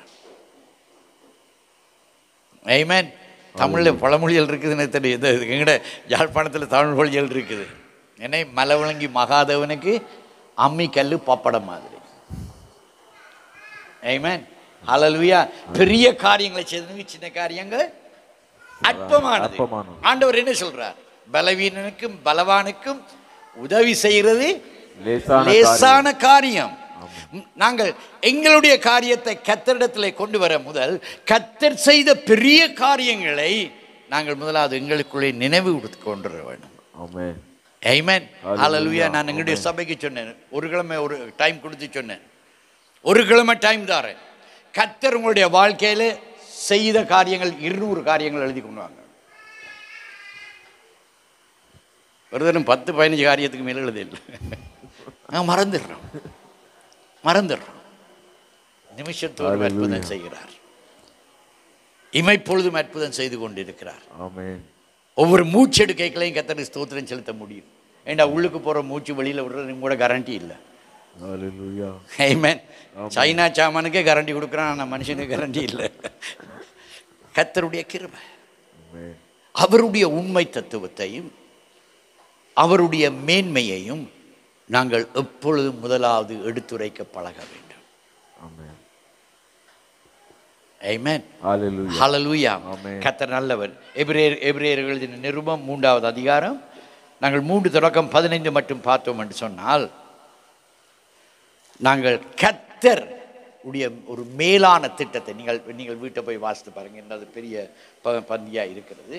ஆமென். தமிழில் பழமொழிகள் இருக்குதுன்னு தெரியுது. எங்கட யாழ்ப்பாணத்தில் தமிழ் மொழிகள் இருக்குது. என்னை மலவிளங்கி மகாதேவனுக்கு அம்மி கல்லு பப்படம் மாதிரி. ஆமென். ஹல்லேலூயா. பெரிய காரியங்களை செய்தவங்க சின்ன காரியங்கள் அற்பமானது. ஆண்டவர் என்ன சொல்றார்? பலவீனனுக்கும் பலவானுக்கும் உதவி செய்கிறது லேசான காரியம். நாங்கள் எங்களுடைய காரியத்தை கர்த்தரிடத்திலே கொண்டு வர முதல் கர்த்தர் செய்த பெரிய காரியங்களை நாங்கள் முதலாவது எங்களுக்குள்ளே நினைவு கொண்டு வர வேண்டும். ஆமென். ஹல்லேலூயா. நான் எங்களுடைய சபைக்கு சொன்னேன், ஒரு கிழமை ஒரு டைம் கொடுத்து சொன்னேன், ஒரு கிழமை டைம் தாரேன். கர்த்தர் உங்களுடைய வாழ்க்கையில் செய்த காரியங்கள் 200 காரியங்கள் எழுதி கொண்டு வாங்க. ஒருத்தரும் 10-15 காரியத்துக்கு மேலே எழுதில்லை. நாங்கள் மறந்துடுறோம். நிமிஷத்தோடு அற்புதம் செய்கிறார். இமைப்பொழுதும் அற்புதம் செய்து கொண்டிருக்கிறார். ஒவ்வொரு மூச்சு எடுக்கைகளையும் கர்த்தருக்கு ஸ்தோத்திரம் செலுத்த முடியும். ஏண்டா உள்ளுக்கு போகிற மூச்சு வெளியில் விடுறது கூட கேரண்டி இல்லை. ஆமென். சைனா சாமானுக்கே கேரண்டி கொடுக்குறான், ஆனால் மனுஷனுக்கு கேரண்டி இல்லை. கர்த்தருடைய கிருபை, அவருடைய உண்மை தத்துவத்தையும் அவருடைய மேன்மையையும் நாங்கள் எப்பொழுதும் முதலாவது எடுத்துரைக்க பழக வேண்டும். ஆமென். ஹல்லேலூயா. கர்த்தர் நல்லவர். எபிரேயர்கள் எழுதின நிருபம் 3வது அதிகாரம் நாங்கள் 3 தொடக்கம் 15 மட்டும் பார்த்தோம் என்று சொன்னால், நாங்கள் கர்த்தர் உடைய ஒரு மேலான திட்டத்தை நீங்கள் வீட்டை போய் வாசித்து பாருங்க. என்னது பெரிய பந்தியாக இருக்கிறது.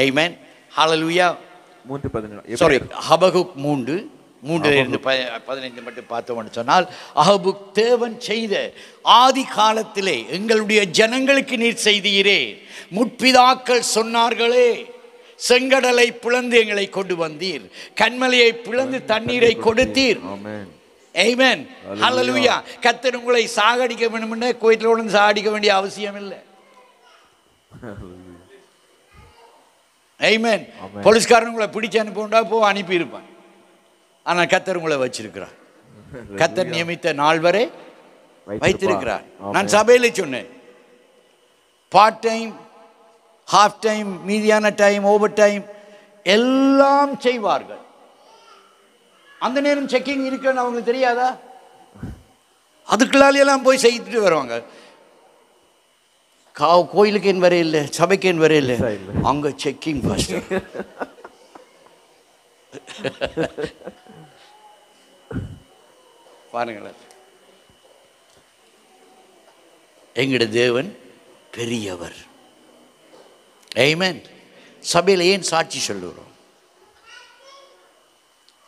ஆமென். ஹல்லேலூயா. 3:14 சாரி, ஹபகுக் 3:15 மட்டும் பார்த்தோம்னு சொன்னால், அஹபுக் தேவன் செய்த ஆதி காலத்திலே எங்களுடைய ஜனங்களுக்கு நீர் செய்தீரே, முற்பிதாக்கள் சொன்னார்களே, செங்கடலை பிளந்து எங்களை கொண்டு வந்தீர், கன்மலையை பிளந்து தண்ணீரை கொடுத்தீர். ஆமென். ஹல்லேலூயா. கர்த்தர் உங்களை சாகடிக்க வேண்டும்னா கோயிலில் உடனே சாகடிக்க வேண்டிய அவசியம் இல்லை. ஆமென். போலீஸ்காரன் உங்களை பிடிச்சு அனுப்பிண்டா அனுப்பி இருப்பான். ஆனால் கர்த்தர் உங்களை வச்சிருக்கிறார். கர்த்தர் நியமித்த நாள் வரை வைத்திருக்கிறார். நான் சபையில் சொன்னேன், பார்ட் டைம், ஹாஃப் டைம், மீதியான டைம், ஓவர் டைம் எல்லாம் செய்வார்கள். அந்த நேரம் செக்கிங் இருக்குன்னு அவங்களுக்கு தெரியாதா? அதுக்குள்ளால எல்லாம் போய் செய்துட்டு வருவாங்க. கோயிலுக்கு என் வரை இல்லை, சபைக்கு என் வரை இல்லை, அங்க செக்கிங் ஃபர்ஸ்ட். பாருங்களேன், எங்கட தேவன் பெரியவர். ஆமென். சபையில் ஏன் சாட்சி சொல்லுகிறோம்?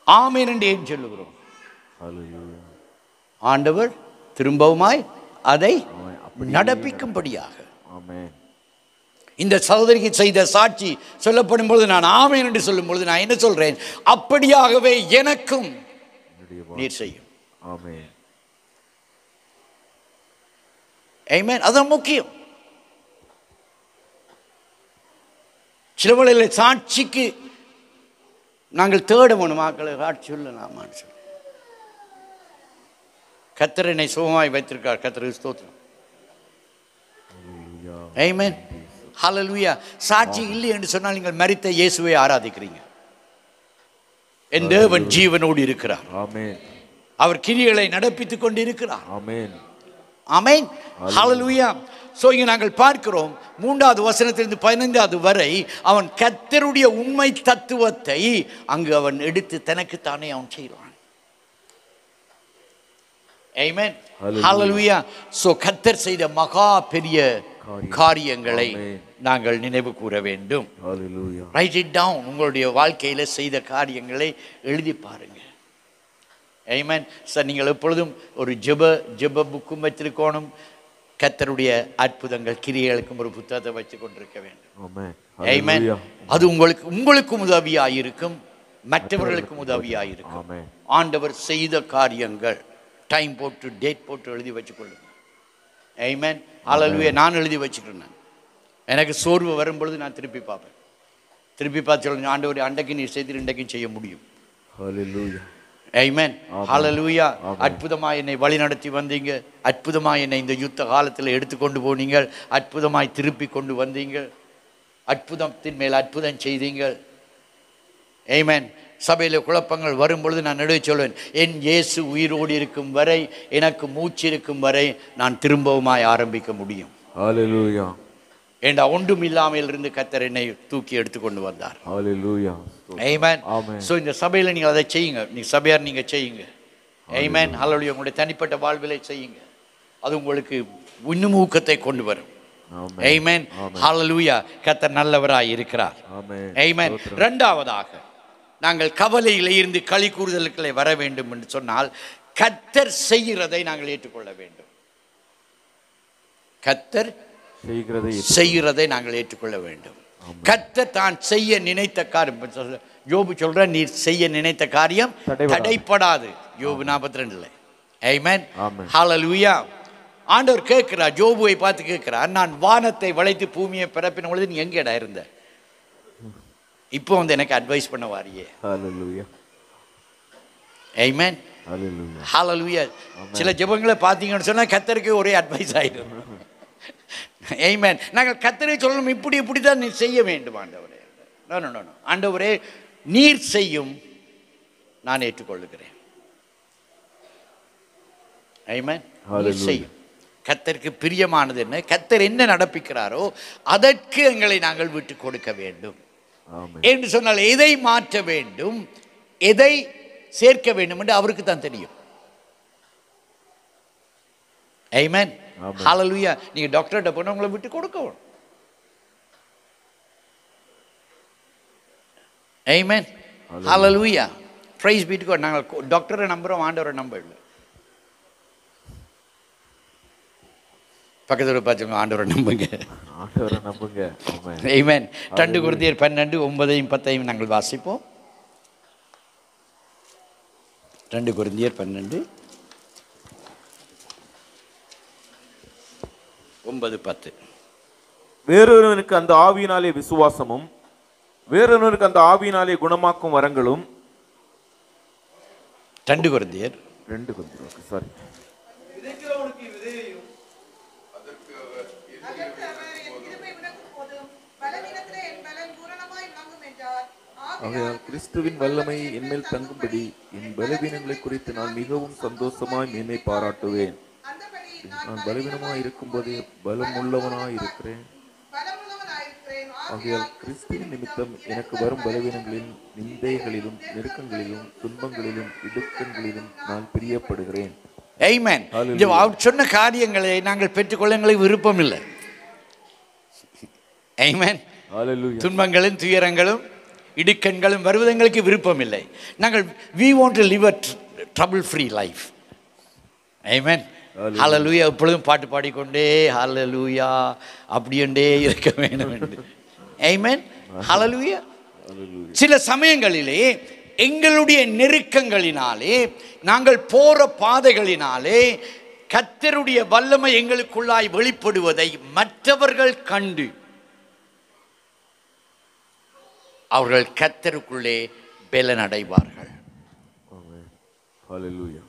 ஆமென் என்று ஏன் சொல்லுகிறோம்? ஆண்டவர் திரும்பவுமாய் அதை நடப்பிக்கும்படியாக. இந்த சகோதரிக்கு செய்த சாட்சி சொல்லப்படும் பொழுது நான் ஆமென் என்று சொல்லும் பொழுது நான் என்ன சொல்றேன்? அப்படியாகவே எனக்கும் நீர் செய்யும். ஆமென். அதான் முக்கியம். சில வேளையில் சாட்சிக்கு நாங்கள் தேட வேணும். மக்களை சாட்சி சொல்லலாமான்னு சொல்லி கர்த்தர் என்னை சுகமாய் வைத்திருக்கார். கர்த்தருக்கு ஸ்தோத்திரம். ஆமென். ஹல்லேலூயா. சாட்சி இல்லை என்று சொன்னால் நீங்கள் மரித்த இயேசுவை ஆராதிக்கிறீங்க. என் தேவன் ஜீவனோடு இருக்கிறார். அவர் கிரியைகளை நடப்பித்துக் கொண்டு இருக்கிறார். ஆமென். ஹல்லேலூயா. சோ இங்க நாங்கள் பார்க்கிறோம் 3வது வசனத்திலிருந்து 15வது வரை அவன் கர்த்தருடைய உண்மை தத்துவத்தை அங்கு அவன் எடுத்து தனக்குத்தானே அவன் செய்வான். ஆமென். ஹல்லேலூயா. சோ கர்த்தர் செய்த மகா பெரிய காரியங்களை நாங்கள் நினைவு கூற வேண்டும். Write it down. உங்களுடைய வாழ்க்கையில செய்த காரியங்களை எழுதி பாருங்க. ஆமென். சார், நீங்கள் எப்பொழுதும் ஒரு ஜெப புக்கும் வச்சிருக்கணும். கர்த்தருடைய அற்புதங்கள் கிரியைகளுக்கும் ஒரு புத்தகத்தை வச்சு கொண்டிருக்க வேண்டும். ஆமென். அது உங்களுக்கும் உதவியாயிருக்கும், மற்றவர்களுக்கும் உதவியாயிருக்கும். ஆண்டவர் செய்த காரியங்கள் டைம் போட்டு டேட் போட்டு எழுதி வச்சு கொள்ளுங்க. ஆமென். ஹல்லேலூயா. நான் எழுதி வச்சுக்கிறேன். எனக்கு சோர்வு வரும் பொழுது நான் திருப்பி பார்ப்பேன். திருப்பி பார்த்து சொல்லுங்க, ஆண்டவர் அன்றைக்கு நீ செய்து இன்றைக்கும் செய்ய முடியும். ஆமென். ஹல்லேலூயா. அற்புதமாய் என்னை வழி நடத்தி வந்தீங்க. அற்புதமாய் என்னை இந்த யுத்த காலத்தில் எடுத்துக்கொண்டு போனீங்க. அற்புதமாய் திருப்பி கொண்டு வந்தீங்க. அற்புதத்தின் மேல் அற்புதம் செய்தீங்க. ஆமென். சபையில் குழப்பங்கள் வரும் பொழுது நான் நடுவே சொல்வேன், என் இயேசு உயிரோடு இருக்கும் வரை, எனக்கு மூச்சு இருக்கும் வரை நான் திரும்பவுமாய் ஆரம்பிக்க முடியும். ஹல்லேலூயா. ஏண்டா ஒன்றும் இல்லாமல் இருந்து கர்த்தர் என்னை தூக்கி எடுத்துக்கொண்டு வந்தார். ஹல்லேலூயா. ஆமென். சோ இந்த சபையில் நீங்கள் அதை செய்யுங்க. நீங்க சபையார் நீங்க செய்யுங்க. ஆமென். ஹல்லேலூயா. உங்களுடைய தனிப்பட்ட வாழ்விலை செய்யுங்க. அது உங்களுக்கு இன்னும் ஊக்கத்தை கொண்டு வரும். ஆமென். ஹல்லேலூயா. கர்த்தர் நல்லவராய் இருக்கிறார். ஆமென். இரண்டாவதாக நாங்கள் கவலையிலே இருந்து களி கூறுதலுக்குள்ளே வர வேண்டும் என்று சொன்னால் கர்த்தர் செய்கிறதை நாங்கள் ஏற்றுக்கொள்ள வேண்டும். கர்த்தர் செய்கிறதை நாங்கள் ஏற்றுக்கொள்ள வேண்டும். கர்த்தர் தான் செய்ய நினைத்த காரியம், யோபு சொல்ற, நீர் செய்ய நினைத்த காரியம் தடைப்படாது. யோபு 42. ஆமென். ஹல்லேலூயா. ஆண்டவர் கேட்கிறார், யோபுவை பார்த்து கேட்கிறார், நான் வானத்தை வளைத்து பூமியை பரப்பின பொழுது நீ எங்கேடா இருந்த? இப்போ வந்து எனக்கு அட்வைஸ் பண்ண வாரியே. ஹல்லேலூயா. ஆமென். ஹல்லேலூயா. ஹல்லேலூயா. சில ஜெபங்களை பார்த்தீங்கன்னு சொன்னா கர்த்தருக்கு ஒரே அட்வைஸ் ஆயிடும். ஆமென். நாங்கள் கர்த்தரை சொல்லணும், இப்படி தான் நீ செய்ய வேண்டும் ஆண்டவரே. நோ. ஆண்டவரே நீர் செய்யும், நான் ஏற்றுக்கொள்ளுகிறேன். ஆமென். நீர் செய்யும். கர்த்தருக்கு பிரியமானது என்ன, கர்த்தர் என்ன நடப்பிக்கிறாரோ அதற்கு எங்களை நாங்கள் விட்டு கொடுக்க வேண்டும் என்று சொன்னால் எதை மாற்ற வேண்டும், எதை சேர்க்க வேண்டும் என்று அவருக்கு தான் தெரியும். ஆமென். ஹல்லேலூயா. நீங்க டாக்டர்கிட்ட போனா உங்களை விட்டு கொடுக்கணும். Amen. Hallelujah. Praise be to God. நாங்கள் டாக்டரை நம்புறோம், ஆண்டவரை நம்பல. பக்கத்தில் பார்த்துங்க, ஆண்டவரை நம்புங்க, ஆண்டவரை நம்புங்க. ஆமென். 2 கொரிந்தியர் 12 9 10 நாங்கள் வாசிப்போம். 2 கொரிந்தியர் 12 9 10. வேறொருவனுக்கு அந்த ஆவியினாலே விசுவாசமும் வேறொருவனுக்கு அந்த ஆவியினாலே குணமாக்கும் வரங்களும். 2 கொரிந்தியர் சாரி. ஆகையால் கிறிஸ்துவின் வல்லமை என்மேல் தங்கும்படி என் பலவீனங்களை குறித்து நான் மிகவும் சந்தோஷமாய் மேன்மை பாராட்டுவேன். நான் பலவீனமாய் இருக்கும்போதே பலம் உள்ளவனாய் இருக்கிறேன். ஆகையால் கிறிஸ்துவின் நிமித்தம் எனக்கு வரும் பலவீனங்களில், நிந்தைகளிலும், நெருக்கங்களிலும், துன்பங்களிலும், இடுக்கண்களிலும் நான் பிரியப்படுகிறேன். ஆமென். அவர் சொன்ன காரியங்களை நாங்கள் பெற்றுக்கொள்ள எங்களுக்கு விருப்பம் இல்லை. ஆமென். துன்பங்களும் துயரங்களும் இடுக்கண்களும் வருவது எங்களுக்கு விருப்பம் இல்லை. நாங்கள் we want to live a trouble free life. ஆமென். ஹல்லேலூயா. எப்பொழுதும் பாட்டு பாடிக்கொண்டே ஹல்லேலூயா அப்படியே இருக்க வேண்டும் என்று. ஆமென். ஹல்லேலூயா. சில சமயங்களிலே எங்களுடைய நெருக்கங்களினாலே, நாங்கள் போற பாதைகளினாலே கர்த்தருடைய வல்லமை எங்களுக்குள்ளாய் வெளிப்படுவதை மற்றவர்கள் கண்டு அவர்கள் கர்த்தருக்குள்ளே பலன் அடைவார்கள். ஹல்லேலூயா.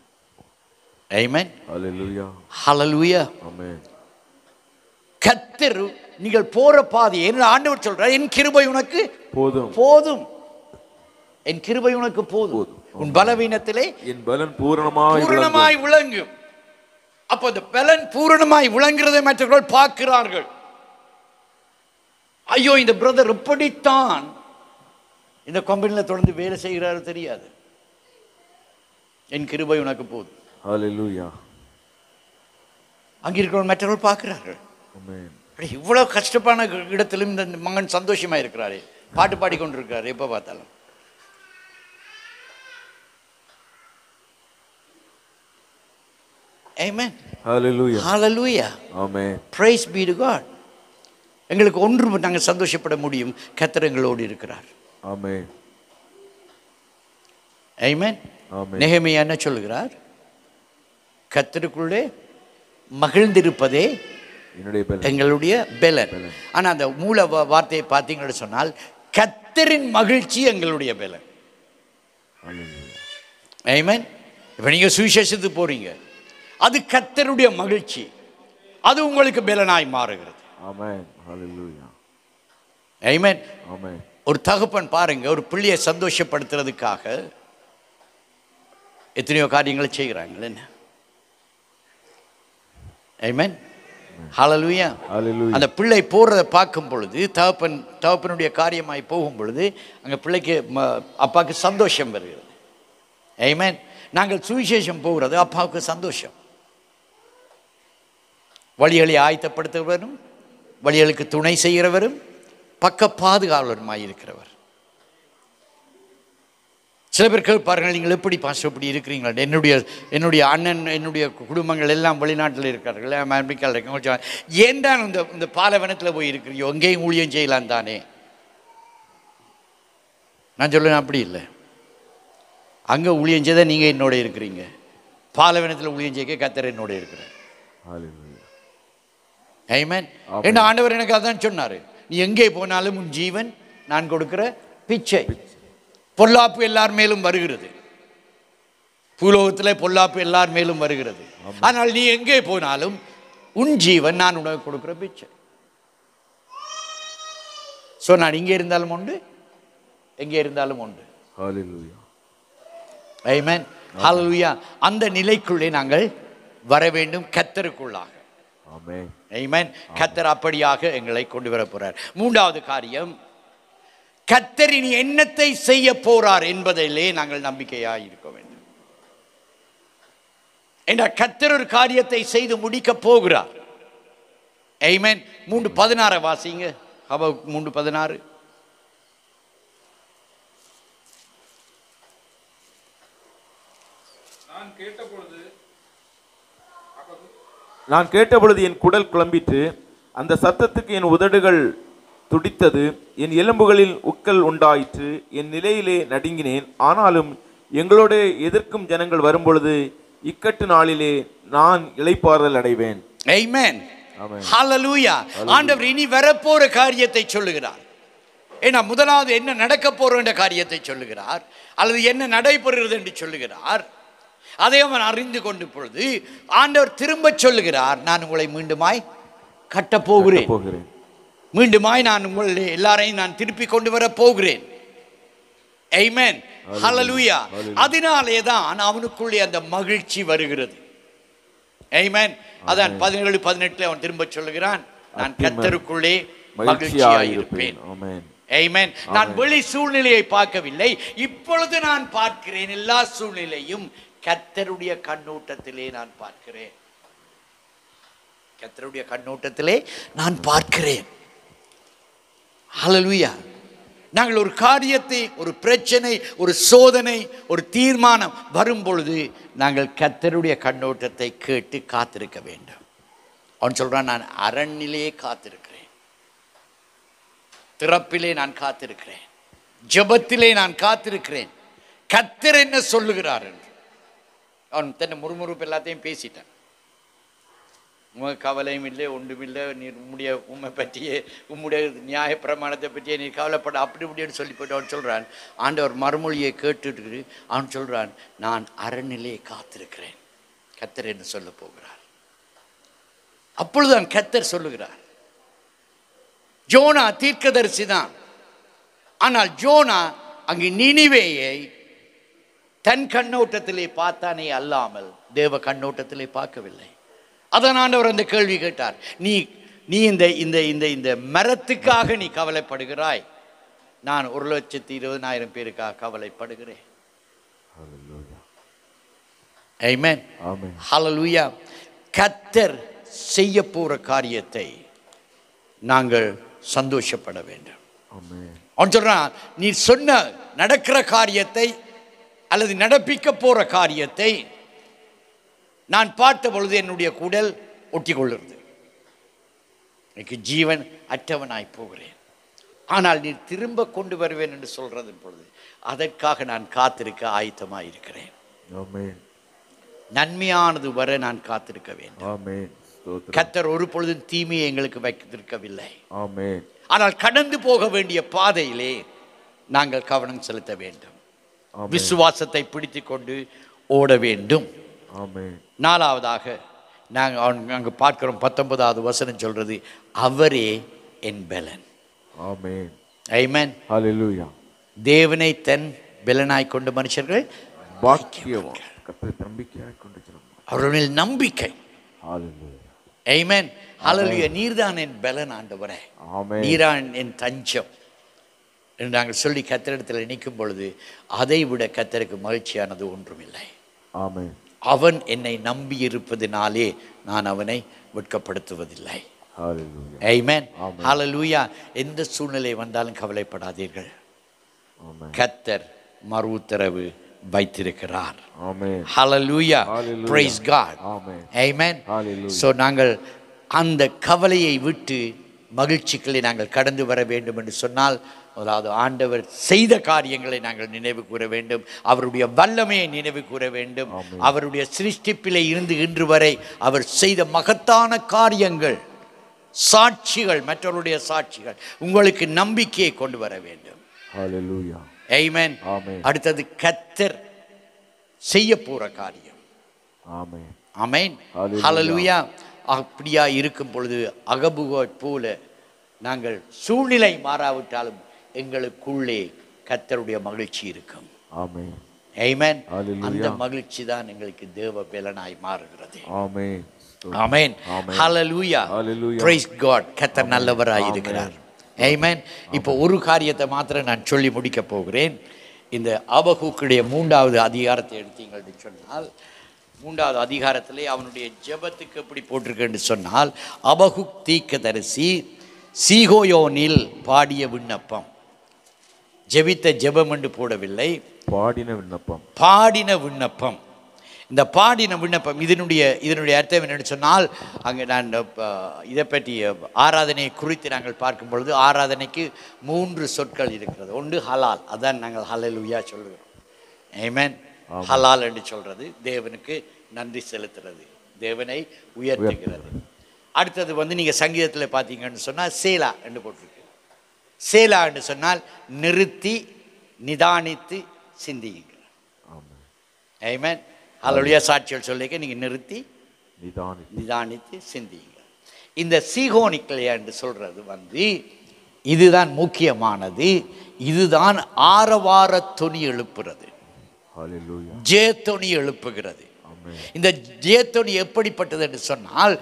ஆமென். ஹல்லேலூயா. ஹல்லேலூயா. ஆமென். கர்த்தர் நீங்கள் போற பாதையை ஆண்டவர் சொல்றார், என் கிருபை உனக்கு போதும் போதும், என் கிருபை உனக்கு போதும், உன் பலவீனத்திலே என் பலன் பூரணமாய் விளங்கும். அப்ப அந்த பலன் பூரணமாய் விளங்குறதை மற்றவர்கள் பார்க்கிறார்கள். ஐயோ, இந்த பிரதர் இப்படித்தான் இந்த கம்பெனியில் தொடர்ந்து வேலை செய்கிறாரு தெரியாது. என் கிருபை உனக்கு போதும். ஹல்லேலூயா. அங்க இருக்கிற மற்றவர்கள் பார்க்கிறார்கள். ஆமென். இவ்வளவு கஷ்டமான இடத்திலும் இந்த மகன் சந்தோஷமா இருக்கிறாரு, பாட்டு பாடிக்கொண்டிருக்கிறாரு எப்ப பார்த்தாலும். Amen. Hallelujah. Hallelujah. Amen. Praise be to God. எங்களுக்கு ஒன்று நாங்கள் சந்தோஷப்பட முடியும், கர்த்தர் எங்களோடு இருக்கிறார். ஆமென். ஆமென். ஆமென். நெகேமியா என்ன சொல்கிறார்? கர்த்தருக்குள்ளே மகிழ்ந்திருப்பதே எங்களுடைய பலன். ஆனா அந்த மூல வார்த்தையை பார்த்தீங்கன்னு சொன்னால் கர்த்தரின் மகிழ்ச்சி எங்களுடைய பலன். ஆமென். இப்ப நீங்க சுவிசேஷத்துக்கு போறீங்க, அது கர்த்தருடைய மகிழ்ச்சி, அது உங்களுக்கு பலனாய் மாறுகிறது. ஆமென். ஹல்லேலூயா. ஆமென். ஆமென். ஒரு தகப்பன் பாருங்க, ஒரு பிள்ளையை சந்தோஷப்படுத்துறதுக்காக எத்தனையோ காரியங்களை செய்கிறாங்க. என்ன? ஆமென். ஹல்லேலூயா. ஹல்லேலூயா. அந்த பிள்ளை போறதை பார்க்கும் பொழுது, தகப்பனுடைய காரியமாய் போகும் பொழுது அங்க பிள்ளைக்கு அப்பாவுக்கு சந்தோஷம் வருகிறது. ஆமென். நாங்கள் சுவிசேஷம் போகிறது அப்பாவுக்கு சந்தோஷம். வழிகளை ஆயத்தப்படுத்துகிறவரும், வழிகளுக்கு துணை செய்கிறவரும், பக்க பாதுகாவலருமாய் இருக்கிறவர். சில பேர் கேட்பார்கள், நீங்கள் எப்படி பாஸ்டர் இப்படி இருக்கிறீங்களா? என்னுடைய அண்ணன், என்னுடைய குடும்பங்கள் எல்லாம் வெளிநாட்டில் இருக்கிறார்கள், அமெரிக்காவில் இருக்காங்க. ஏன் தான் இந்த பாலைவனத்தில் போய் இருக்கிறீங்க, எங்கேயும் ஊழியம் செய்யலாம் தானே? நான் சொல்லுவேன், அப்படி இல்லை. அங்கே ஊழியம் செய்தால் நீங்கள் என்னோட இருக்கிறீங்க, பாலைவனத்தில் ஊழியம் செய்ய கர்த்தர் என்னோட இருக்கிறார். ஆமென். என்ன ஆண்டவர் எனக்கு அதான் சொன்னார், நீ எங்கே போனாலும் உன் ஜீவன் நான் கொடுக்கிற பிச்சை. பொல்லாப்பு எல்லார் மேலும் வருகிறது, பூலோகத்தில் பொல்லாப்பு எல்லார் மேலும் வருகிறது. ஆனால் நீ எங்கே போனாலும் உன் ஜீவன் நான் உனக்கு கொடுக்கிற பிச்சை. ஸோ நான் இங்கே இருந்தாலும் உண்டு, எங்கே இருந்தாலும் உண்டு. ஹல்லேலூயா. ஆமென். ஹல்லேலூயா. அந்த நிலைக்குள்ளே நாங்கள் வர வேண்டும், கர்த்தருக்குள்ளாக. ஆமென். ஆமென். கர்த்தர் அப்படியாக எங்களை கொண்டு வர போறார். மூன்றாவது காரியம், கர்த்தர் இனி என்னத்தை செய்ய போறார் என்பதிலே நாங்கள் நம்பிக்கையாக இருக்க வேண்டும். என்ற கர்த்தர் ஒரு காரியத்தை செய்து முடிக்க போகிறார். ஆமென். 3:16 வாசிங்க. ஹபக்குக் 3:16. நான் கேட்டபொழுது என் குடல் குழம்பிற்று, அந்த சத்தத்துக்கு என் உதடுகள் துடித்தது, என் எலும்புகளில் உக்கல் உண்டாயிற்று, என் நிலையிலே நடுங்கினேன். ஆனாலும் எங்களோடு எதிர்க்கும் ஜனங்கள் வரும்பொழுது இக்கட்டு நாளிலே நான் இளைப்பாறுதல் அடைவேன். ஆமென். ஹல்லேலூயா. ஆண்டவர் இனி வரப்போற காரியத்தை சொல்லுகிறார். ஏன்னா முதலாவது என்ன நடக்க போற என்ற காரியத்தை சொல்லுகிறார், அல்லது என்ன நடைபெறுகிறது என்று சொல்லுகிறார். அதை அவன் அறிந்து கொண்டு பொழுது ஆண்டவர் திரும்ப சொல்லுகிறார், நான் உங்களை மீண்டுமாய் கட்டப் போகிறேன், மீண்டுமாய் நான் உங்களை எல்லாரையும் நான் திருப்பி கொண்டு வர போகிறேன். ஆமென். ஹல்லேலூயா. அதனாலே தான் அவனுக்குள்ளே அந்த மகிழ்ச்சி வருகிறது. ஆமென். அதான் 17:18 அவன் திரும்ப சொல்லுகிறான், நான் கர்த்தருக்குள்ளே மகிழ்ச்சியாய் இருப்பேன். ஆமென். நான் வெளி சூழ்நிலையை பார்க்கவில்லை, இப்பொழுது நான் பார்க்கிறேன். எல்லா சூழ்நிலையும் கர்த்தருடைய கண்ணோட்டத்திலே நான் பார்க்கிறேன். கர்த்தருடைய கண்ணோட்டத்திலே நான் பார்க்கிறேன். ஹல்லேலூயா. நாங்கள் ஒரு காரியத்தை, ஒரு பிரச்சனை, ஒரு சோதனை, ஒரு தீர்மானம் வரும் பொழுது நாங்கள் கர்த்தருடைய கண்ணோட்டத்தை கேட்டு காத்திருக்க வேண்டும். அவன் சொல்றான், நான் அரண்யிலே காத்திருக்கிறேன், திறப்பிலே நான் காத்திருக்கிறேன், ஜெபத்திலே நான் காத்திருக்கிறேன், கர்த்தர் என்ன சொல்லுகிறார் என்று. அவன் தன்னை முறுமுறுப்பு எல்லாத்தையும் பேசிட்டான். உங்கள் கவலையும் இல்லை, ஒன்றுமில்லை, நீர் உம்முடைய உண்மை பற்றியே, உம்முடைய நியாய பிரமாணத்தை பற்றியே நீர் கவலைப்பட அப்படி இப்படின்னு சொல்லி போட்டு அவன் சொல்கிறான். ஆண்டவர் மறுமொழியை கேட்டுட்டு அவன் சொல்கிறான், நான் அரண்யிலே காத்திருக்கிறேன், கர்த்தர் என்ன சொல்ல போகிறார். அப்பொழுதுதான் கர்த்தர் சொல்லுகிறார். ஜோனா தீர்க்கதரிசி தான், ஆனால் ஜோனா அங்கு நினிவேயை தன் கண்ணோட்டத்திலே பார்த்தானே அல்லாமல் தேவ கண்ணோட்டத்திலே பார்க்கவில்லை. அதான் ஆண்டவர் அந்த கேள்வி கேட்டார், நீ நீ இந்த இந்த இந்த இந்த மரத்துக்காக நீ கவலைப்படுகிறாய், நான் 1,20,000 பேருக்காக கவலைப்படுகிறேன். ஆமென். ஹல்லேலூயா. கர்த்தர் செய்ய போற காரியத்தை நாங்கள் சந்தோஷப்பட வேண்டும். அவன் சொல்றான், நீ சொன்ன நடக்கிற காரியத்தை அல்லது நடப்பிக்க போற காரியத்தை நான் பார்த்த பொழுது என்னுடைய குடல் ஒட்டி கொள்ளுறது, எனக்கு ஜீவன் அற்றவனாய் போகிறேன். ஆனால் நீ திரும்ப கொண்டு வருவேன் என்று சொல்றது பொழுது அதற்காக நான் காத்திருக்க ஆயத்தமாய் இருக்கிறேன். நன்மையானது வர நான் காத்திருக்க வேண்டும். கர்த்தர் ஒரு பொழுதும் தீமையை எங்களுக்கு வைத்திருக்கவில்லை. ஆனால் கடந்து போக வேண்டிய பாதையிலே நாங்கள் கவனம் செலுத்த வேண்டும், விசுவாசத்தை பிடித்து கொண்டு ஓட வேண்டும். நாலாவதாக நாங்கள் அங்கு பார்க்கிறோம், 19வது வசனம் சொல்றது, அவரே என் பலன். ஆமென். ஹல்லேலூயா. தேவனை தன் பலனாய் கொண்ட மனுஷர்கள் பாக்கியவான், அவர்கள் நம்பிக்கை. ஆமென். ஹல்லேலூயா. நீர்தான் என் பலன் ஆண்டவரே, நீரான் என் தஞ்சம் என்று நாங்கள் சொல்லி கர்த்தரிடத்தில் நிற்கும் பொழுது அதை விட கர்த்தருக்கு மகிழ்ச்சியானது ஒன்றுமில்லை. அவன் என்னை நம்பி இருப்பதினாலே நான் அவனை வெட்கப்படுத்துவதில்லை. ஆமென். ஹல்லேலூயா. எந்த சூழ்நிலை வந்தாலும் கவலைப்படாதீர்கள், கர்த்தர் மறு உத்தரவு வைத்திருக்கிறார். Hallelujah. Praise God. Amen. So நாங்கள் அந்த கவலையை விட்டு மகிழ்ச்சிகளை நாங்கள் கடந்து வர வேண்டும் என்று சொன்னால், அதாவது ஆண்டவர் செய்த காரியங்களை நாங்கள் நினைவு கூற வேண்டும், அவருடைய வல்லமையை நினைவு கூற வேண்டும், அவருடைய சிருஷ்டிப்பிலே இருந்து இன்று வரை அவர் செய்த மகத்தான காரியங்கள், சாட்சிகள், மற்றவருடைய சாட்சிகள் உங்களுக்கு நம்பிக்கையை கொண்டு வர வேண்டும். ஆமென். அடுத்தது கர்த்தர் செய்ய போற காரியம். ஆமென். ஹல்லேலூயா. அப்படியா இருக்கும் பொழுது அகபுகை போல நாங்கள் சூழ்நிலை மாறாவிட்டாலும் எங்களுக்குள்ளே கர்த்தருடைய மகிழ்ச்சி இருக்கும். ஆமென். அந்த மகிழ்ச்சி தான் எங்களுக்கு தேவ பலனாய் மாறுகிறது. ஆமென். ஹல்லேலூயா. Praise God. கர்த்தர் நல்லவராய் இருக்கிறார். ஆமென். இப்போ ஒரு காரியத்தை மாத்திரம் நான் சொல்லி முடிக்க போகிறேன். இந்த ஆபகுக்குடைய 3வது அதிகாரத்தை எடுத்தீங்கன்னு சொன்னால், 3வது அதிகாரத்திலே அவனுடைய ஜெபத்துக்கு எப்படி போட்டிருக்குன்னு சொன்னால், அபகுக் தீர்க்கதரிசி சீகோயோனில் பாடிய விண்ணப்பம். ஜெபித்த ஜெபம் என்று போடவில்லை, பாடின விண்ணப்பம். பாடின விண்ணப்பம். இந்த பாடின விண்ணப்பம் இதனுடைய அர்த்தம் என்னென்னு சொன்னால், அங்கே நான் இதை பற்றி ஆராதனையை குறித்து நாங்கள் பார்க்கும் பொழுது ஆராதனைக்கு 3 சொற்கள் இருக்கிறது. ஒன்று ஹலால், அதான் நாங்கள் ஹல்லேலூயா சொல்கிறோம். ஆமென். ஹலால் என்று சொல்றது தேவனுக்கு நன்றி செலுத்துறது, தேவனை உயர்த்துகிறது. அடுத்தது நீங்கள் சங்கீதத்தில் பார்த்தீங்கன்னு சொன்னால் சேலா என்று போட்டிருக்கு. சேலா என்று சொன்னால் நிறுத்தி நிதானித்து சிந்தியுங்கள். ஆமென். ஹல்லேலூயா சாட்சிகள் சொல்லிக்க நீங்கள் நிறுத்தி நிதானித்து சிந்தியுங்கள். இந்த சீகோனிக்கலையா என்று சொல்றது இதுதான் முக்கியமானது. இதுதான் ஆரவார தொனி எழுப்புறது, ஜெயத்தொனி எழுப்புகிறது. இந்த ஜெயத்தொனி எப்படிப்பட்டது என்று சொன்னால்,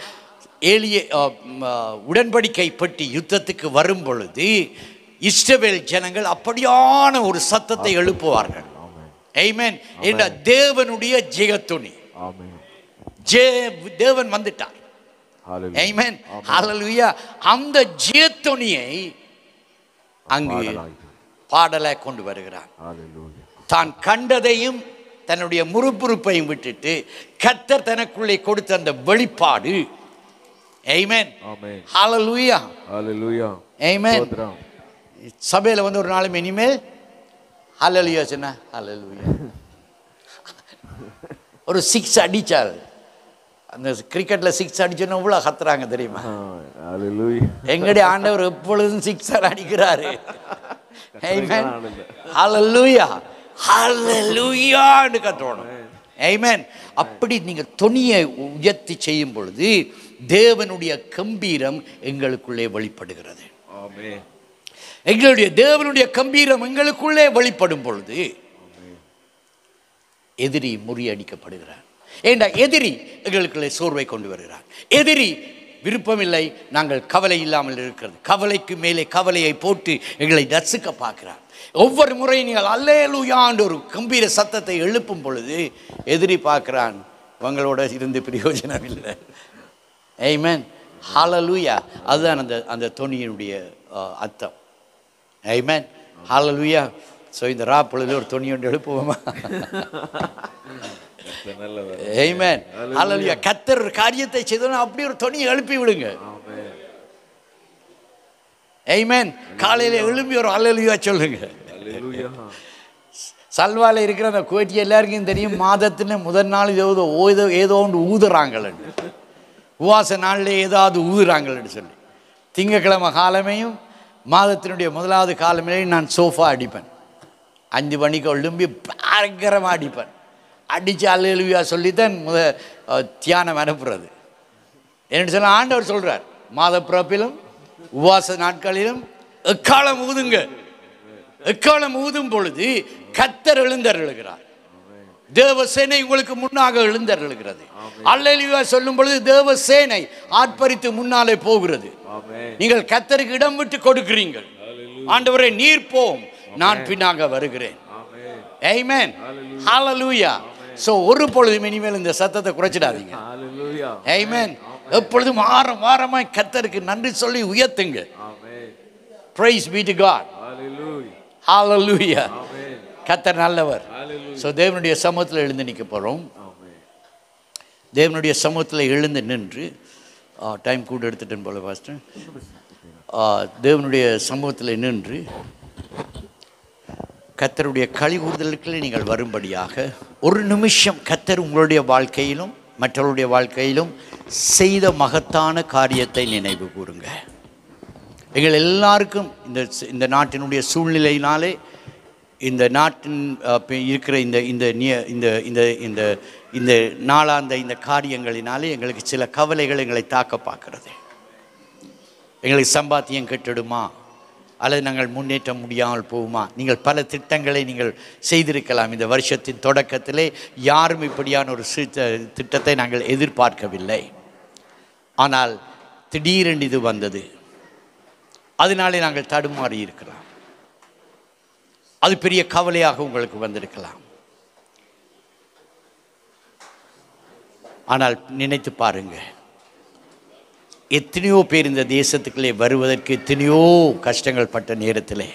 உடன்படிக்கை பெட்டி யுத்தத்துக்கு வரும் பொழுது இஸ்ரவேல் ஜனங்கள் அப்படியான ஒரு சத்தத்தை எழுப்புவார்கள். ஆமென். என்ற தேவனுடைய ஜெயத்தொனி. தேவன் வந்துட்டார். ஆமென். ஹல்லேலூயா. அந்த ஜெயத்தொனியை அங்கு பாடலை கொண்டு வருகிறார். தான் கண்டதையும் தன்னுடைய முறுப்புறுப்பையும் விட்டுட்டு கர்த்தர் தனக்குள்ளே கொடுத்த அந்த வெளிப்பாடு. ஆமென். ஹல்லேலூயா. ஆமென். சபையில் ஒரு நாளும் இனிமேல் ஹல்லேலூயா சொன்னா ஹல்லேலூயா. ஒரு 6 அடிச்சால், அந்த கிரிக்கெட்ல 6 அடிச்சோன்னா இவ்வளோ கத்துறாங்க தெரியுமா? எங்களுடைய ஆண்டவர் எப்பொழுதும் 6 அடிக்கிறாரு. ஆமென். ஹல்லேலூயா ஹல்லேலூயான்னு கத்தணும். ஆமென். அப்படி நீங்கள் தொனியை உயர்த்தி செய்யும் பொழுது தேவனுடைய கம்பீரம் எங்களுக்குள்ளே வெளிப்படுகிறது. எங்களுடைய தேவனுடைய கம்பீரம் எங்களுக்குள்ளே வெளிப்படும் பொழுது எதிரி முறியடிக்கப்படுகிறார். ஏண்டா எதிரி எங்களுக்குள்ளே சோர்வை கொண்டு வருகிறார். எதிரி விருப்பமில்லை நாங்கள் கவலை இல்லாமல் இருக்கிறது, கவலைக்கு மேலே கவலையை போட்டு எங்களை நசுக்க பார்க்கிறார். ஒவ்வொரு முறை நீங்கள் அல்லேலூயான்னு ஒரு கம்பீர சத்தத்தை எழுப்பும் பொழுது எதிரி பார்க்கிறான், உங்களோட இருந்து பிரயோஜனம் இல்லை. ஆமென். ஹல்லேலூயா. அதுதான் அந்த தொனியினுடைய அர்த்தம். ஆமென். ஹல்லேலூயா. ஸோ இந்த பொழுது ஒரு தொனி ஒன்று எழுப்புவோமா? ஆமென். ஹல்லேலூயா. கர்த்தர் ஒரு காரியத்தை செய்தோன்னா அப்படி ஒரு தொனியை எழுப்பி விடுங்க. ஆமென். காலையில் எழும்பி ஒரு ஹல்லேலூயா சொல்லுங்க. சல்வால இருக்கிற அந்த கோட்டி எல்லாருக்கும் தெரியும், மாதத்தின் முதல் நாள் ஏதோ ஒன்று ஊதுறாங்கள்னு, உவாச நாளில் ஏதாவது ஊதுறாங்கள்னு சொல்லி. திங்கக்கிழமை காலமையும் மாதத்தினுடைய முதலாவது காலமையும் நான் சோஃபா அடிப்பேன். 5 மணிக்கு எழும்பி பயங்கரமாக அடிப்பேன். அடித்து அல்லேலூயா சொல்லித்தான் தியானம் அனுப்புறது. என்னென்னு சொன்னால் ஆண்டவர் சொல்கிறார், மாத பிறப்பிலும் உவாச நாட்களிலும் எக்காலம் ஊதுங்க. எக்காலம் ஊதும் பொழுது கர்த்தர் எழுந்தருளுகிறார். தேவசேனை உங்களுக்கு முன்னாக எழுந்தருளுகிறது. அல்லேலூயா சொல்லும் பொழுது தேவசேனை ஆர்ப்பரித்து முன்னாலே போகிறது. நீங்கள் கர்த்தருக்கு இடம் விட்டு கொடுக்கிறீர்கள். ஆண்டவரே நீர் போம், நான் பின்னாக வருகிறேன். ஆமென். ஹல்லேலூயா. சோ ஒரு பொழுதும் இனிமேல் இந்த சத்தத்தை குறைச்சிடாதீங்க. ஆமென். எப்பொழுதும் வாரமாய் கர்த்தருக்கு நன்றி சொல்லி உயர்த்துங்க. Praise be to God. Hallelujah. கர்த்தர் நல்லவர். ஸோ தேவனுடைய சமூகத்தில் எழுந்து நிற்க போகிறோம். தேவனுடைய சமூகத்தில் எழுந்து நின்று டைம் கூட எடுத்துட்டேன் போல பாஸ்டர். தேவனுடைய சமூகத்தில் நின்று கர்த்தருடைய களிகூறுதலுக்கு நீங்கள் வரும்படியாக ஒரு நிமிஷம் கர்த்தர் உங்களுடைய வாழ்க்கையிலும் மற்றவருடைய வாழ்க்கையிலும் செய்த மகத்தான காரியத்தை நினைவு கூறுங்க. எங்கள் எல்லாருக்கும் இந்த நாட்டினுடைய சூழ்நிலையினாலே, இந்த நாட்டின் இருக்கிற இந்த நாளாந்த இந்த காரியங்களினாலே எங்களுக்கு சில கவலைகள் எங்களை தாக்க பார்க்கிறது. எங்களுக்கு சம்பாத்தியம் கெட்டுடுமா, அல்லது நாங்கள் முன்னேற்ற முடியாமல் போகுமா? நீங்கள் பல திட்டங்களை நீங்கள் செய்திருக்கலாம். இந்த வருஷத்தின் தொடக்கத்திலே யாரும் இப்படியான ஒரு திட்டத்தை நாங்கள் எதிர்பார்க்கவில்லை. ஆனால் திடீரென்று இது வந்தது. அதனாலே நாங்கள் தடுமாறி இருக்கிறோம். அது பெரிய கவலையாக உங்களுக்கு வந்திருக்கலாம். ஆனால் நினைத்து பாருங்க, எத்தனையோ பேர் இந்த தேசத்துக்குள்ளே வருவதற்கு எத்தனையோ கஷ்டங்கள் பட்ட நேரத்தில்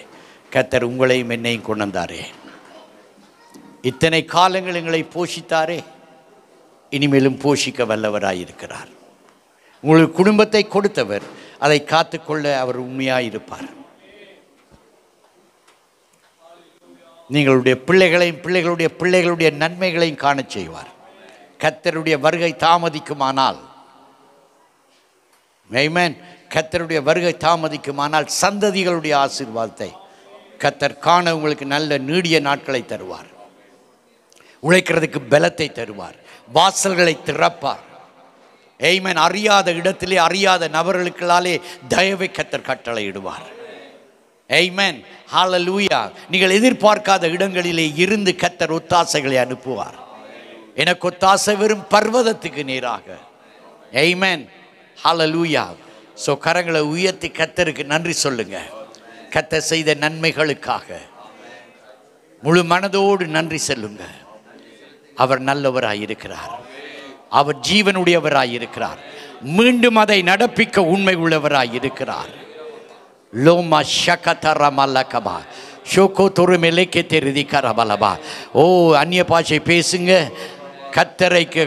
கர்த்தர் உங்களையும் என்னையும் கொண்டு வந்தாரே. இத்தனை காலங்கள் எங்களை போஷித்தாரே, இனிமேலும் போஷிக்க வல்லவராயிருக்கிறார். உங்களுக்கு குடும்பத்தை கொடுத்தவர், அதை காத்துக்கொள்ள அவர் உண்மையாயிருப்பார். நீங்களுடைய பிள்ளைகளையும் பிள்ளைகளுடைய பிள்ளைகளுடைய நன்மைகளையும் காண செய்வார். கர்த்தருடைய வருகை தாமதிக்குமானால், ஆமென், கர்த்தருடைய வருகை தாமதிக்குமானால் சந்ததிகளுடைய ஆசீர்வாதத்தை கர்த்தர் காண உங்களுக்கு நல்ல நீடிய நாட்களை தருவார். உழைக்கிறதுக்கு பலத்தை தருவார். வாசல்களை திறப்பார். ஆமென். அறியாத இடத்திலே அறியாத நபர்களுக்களாலே தயவை கர்த்தர் கட்டளையிடுவார். ஆமென். ஹல்லேலூயா. நீங்கள் எதிர்பார்க்காத இடங்களிலே இருந்து கர்த்தர் ஒத்தாசைகளை அனுப்புவார். எனக்கு ஒத்தாசை வரும் பர்வதத்துக்கு நேராக. ஆமென். ஹல்லேலூயா. சோ கரங்களை உயர்த்தி கர்த்தருக்கு நன்றி சொல்லுங்க. கர்த்தர் செய்த நன்மைகளுக்காக முழு மனதோடு நன்றி சொல்லுங்க. அவர் நல்லவராயிருக்கிறார். அவர் ஜீவனுடையவராயிருக்கிறார். மீண்டும் அதை நடப்பிக்க உண்மை உள்ளவராயிருக்கிறார். லோமா ஷகதரமலகபா ஷோகோ தொருமெலேக்கே தெரிதி கரபலபா. ஓ, அந்நிய பாஷை பேசுங்க,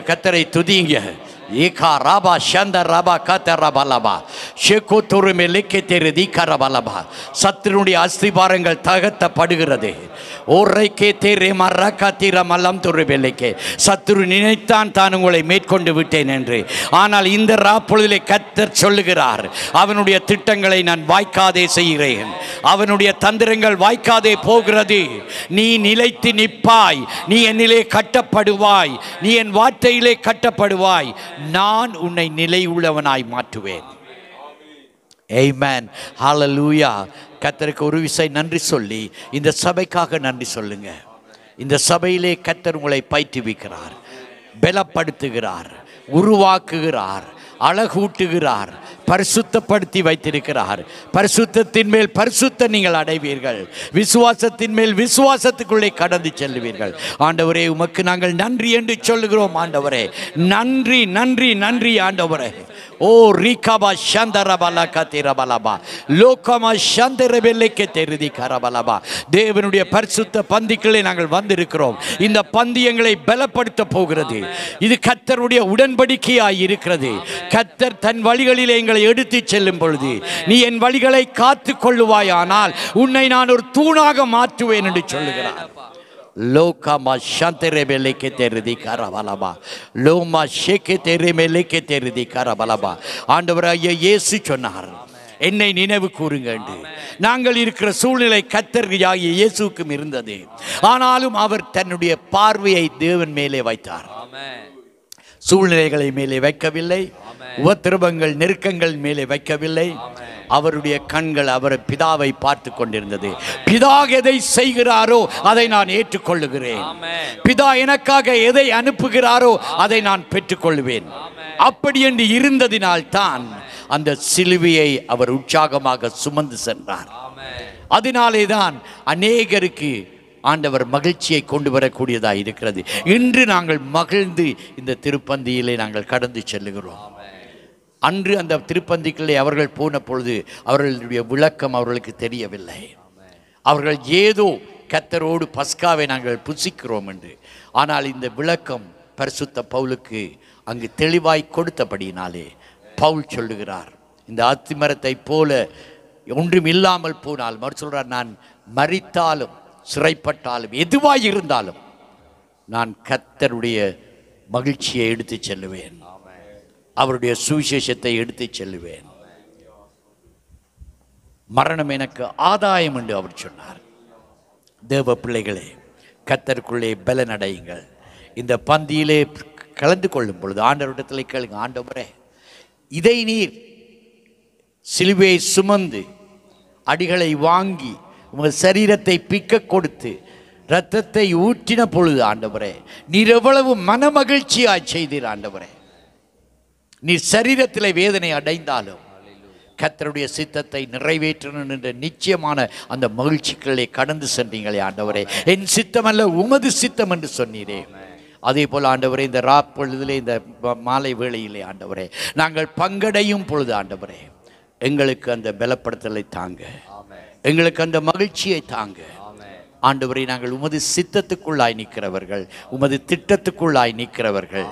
கத்தரை துதிங்க. ஏகா ராபா ஷந்த ராபா கதரபலபா ஷேகோ தொருமெலேக்கே தெரிதி கரபலபா. சத்துருடைய அஸ்திபாரங்கள் தகர்த்தப்படுகிறது. ஓரைக்கே தேரே மரக்கா தீர மல்லம் தொருமெலேக்கே. சத்துரு நினைத்தான் தான் உங்களை மேற்கொண்டு விட்டேன் என்று. ஆனால் இந்த ராப்பொழுதிலே கர்த்தர் சொல்லுகிறார், அவனுடைய திட்டங்களை நான் வாய்க்காதே செய்கிறேன். அவனுடைய தந்திரங்கள் வாய்க்காதே போகிறது. நீ நிலைத்து நிற்பாய். நீ என்னிலே கட்டப்படுவாய். நீ என் வார்த்தையிலே கட்டப்படுவாய். நான் உன்னை நிலை உள்ளவனாய் மாற்றுவேன். ஆமென். ஹல்லேலூயா. கர்த்தருக்கு ஒரு விசை நன்றி சொல்லி இந்த சபைக்காக நன்றி சொல்லுங்க. இந்த சபையிலே கர்த்தர் உங்களை பயிற்றுவிக்கிறார், பலப்படுத்துகிறார், உருவாக்குகிறார், அழகூட்டுகிறார், பரிசுத்தப்படுத்தி வைத்திருக்கிறார். பரிசுத்தத்தின் மேல் பரிசுத்த நீங்கள் அடைவீர்கள். விசுவாசத்தின் மேல் விசுவாசத்துக்குள்ளே கடந்து செல்லுவீர்கள். ஆண்டவரே, உமக்கு நாங்கள் நன்றி என்று சொல்லுகிறோம். ஆண்டவரே, நன்றி நன்றி நன்றி ஆண்டவரே. ஓ ரீகாபா சந்தரபலா கதிரபலபா லோகமா சந்தரபெல்லைக்கே தெரிதி கரபலபா. தேவனுடைய பரிசுத்த பந்திகளை நாங்கள் வந்திருக்கிறோம். இந்த பந்தியங்களை பலப்படுத்த போகிறது. இது கர்த்தருடைய உடன்படிக்கையாய் இருக்கிறது. கர்த்தர் தன் வழிகளிலே எங்களை எடுத்து செல்லும் பொழுது, நீ என் வழிகளை காத்து கொள்ளுவாயானால் உன்னை நான் ஒரு தூணாக மாற்றுவேன் என்று சொல்லுகிறார். லோகமா சந்தரபெல்லைக்கே தெரிதி கரபலபா லோமா ஷேக்கே தெரிமெல்லைக்கே தெரிதி கரபலபா. ஆண்டவராகிய இயேசு சொன்னார், என்னை நினைவு கூறுங்க என்று. நாங்கள் இருக்கிற சூழ்நிலை கர்த்தராகிய இயேசுவுக்கும் இருந்தது. ஆனாலும் அவர் தன்னுடைய பார்வையை தேவன் மேலே வைத்தார். சூழ்நிலைகளை மேலே வைக்கவில்லை. உபத்திரவங்கள் நெருக்கங்கள் மேலே வைக்கவில்லை. அவருடைய கண்கள் அவர் பிதாவை பார்த்து கொண்டிருந்தது. பிதா எதை செய்கிறாரோ அதை நான் ஏற்றுக்கொள்ளுகிறேன். பிதா எனக்காக எதை அனுப்புகிறாரோ அதை நான் பெற்றுக்கொள்வேன். அப்படி என்று இருந்ததினால் தான் அந்த சிலுவையை அவர் உற்சாகமாக சுமந்து சென்றார். அதனாலே தான் அநேகருக்கு ஆண்டவர் மகிழ்ச்சியை கொண்டு வரக்கூடியதாக இருக்கிறது. இன்று நாங்கள் மகிழ்ந்து இந்த திருப்பந்தியிலே நாங்கள் கடந்து செல்லுகிறோம். அன்று அந்த திருப்பந்திக்குள்ளே அவர்கள் போன பொழுது அவர்களுடைய விளக்கம் அவர்களுக்கு தெரியவில்லை. அவர்கள் ஏதோ கர்த்தரோடு பஸ்காவை நாங்கள் புசிக்கிறோம் என்று. ஆனால் இந்த விளக்கம் பரிசுத்த பவுலுக்கு அங்கு தெளிவாய் கொடுத்தபடியினாலே பவுல் சொல்லுகிறார், இந்த அத்திமரத்தை போல ஒன்றும் இல்லாமல் போனால், மறு சொல்றார், நான் மரித்தாலும் சிறைப்பட்டாலும் எதுவாய் இருந்தாலும் நான் கர்த்தருடைய மகிழ்ச்சியை எடுத்து செல்லுவேன். அவருடைய சுவிசேஷத்தை எடுத்து செல்லுவேன். மரணம் எனக்கு ஆதாயம் என்று அவர் சொன்னார். தேவ பிள்ளைகளே, கர்த்தருக்குள்ளே பலனடையுங்கள். இந்த பந்தியிலே கலந்து கொள்ளும் பொழுது ஆண்டவரிடத்தில் கேளுங்க, ஆண்டவரே, இதை நீர் சிலுவையை சுமந்து அடிகளை வாங்கி உங்கள் சரீரத்தை பிக்க கொடுத்து இரத்தத்தை ஊற்றின பொழுது ஆண்டவரே, நீர் எவ்வளவு மனமகிழ்ச்சியாய் செய்தீர். ஆண்டவரே, நீர் சரீரத்தில் வேதனை அடைந்தாலும் கர்த்தருடைய சித்தத்தை நிறைவேற்றணும் என்ற நிச்சயமான அந்த மகிழ்ச்சிகளை கடந்து சென்றீங்களே. ஆண்டவரே, என் சித்தம் அல்ல உமது சித்தம் என்று சொன்னீரே. அதே போல் ஆண்டவரே இந்த பொழுதிலே இந்த மாலை வேளையிலே ஆண்டவரே நாங்கள் பங்கடையும் பொழுது ஆண்டவரே எங்களுக்கு அந்த பலப்படுத்தலை தாங்க, எங்களுக்கு அந்த மகிழ்ச்சியை தாங்க ஆண்டவரே. நாங்கள் உமது சித்தத்துக்குள்ளாய் நிற்கிறவர்கள், உமது திட்டத்துக்குள்ளாய் நிற்கிறவர்கள்.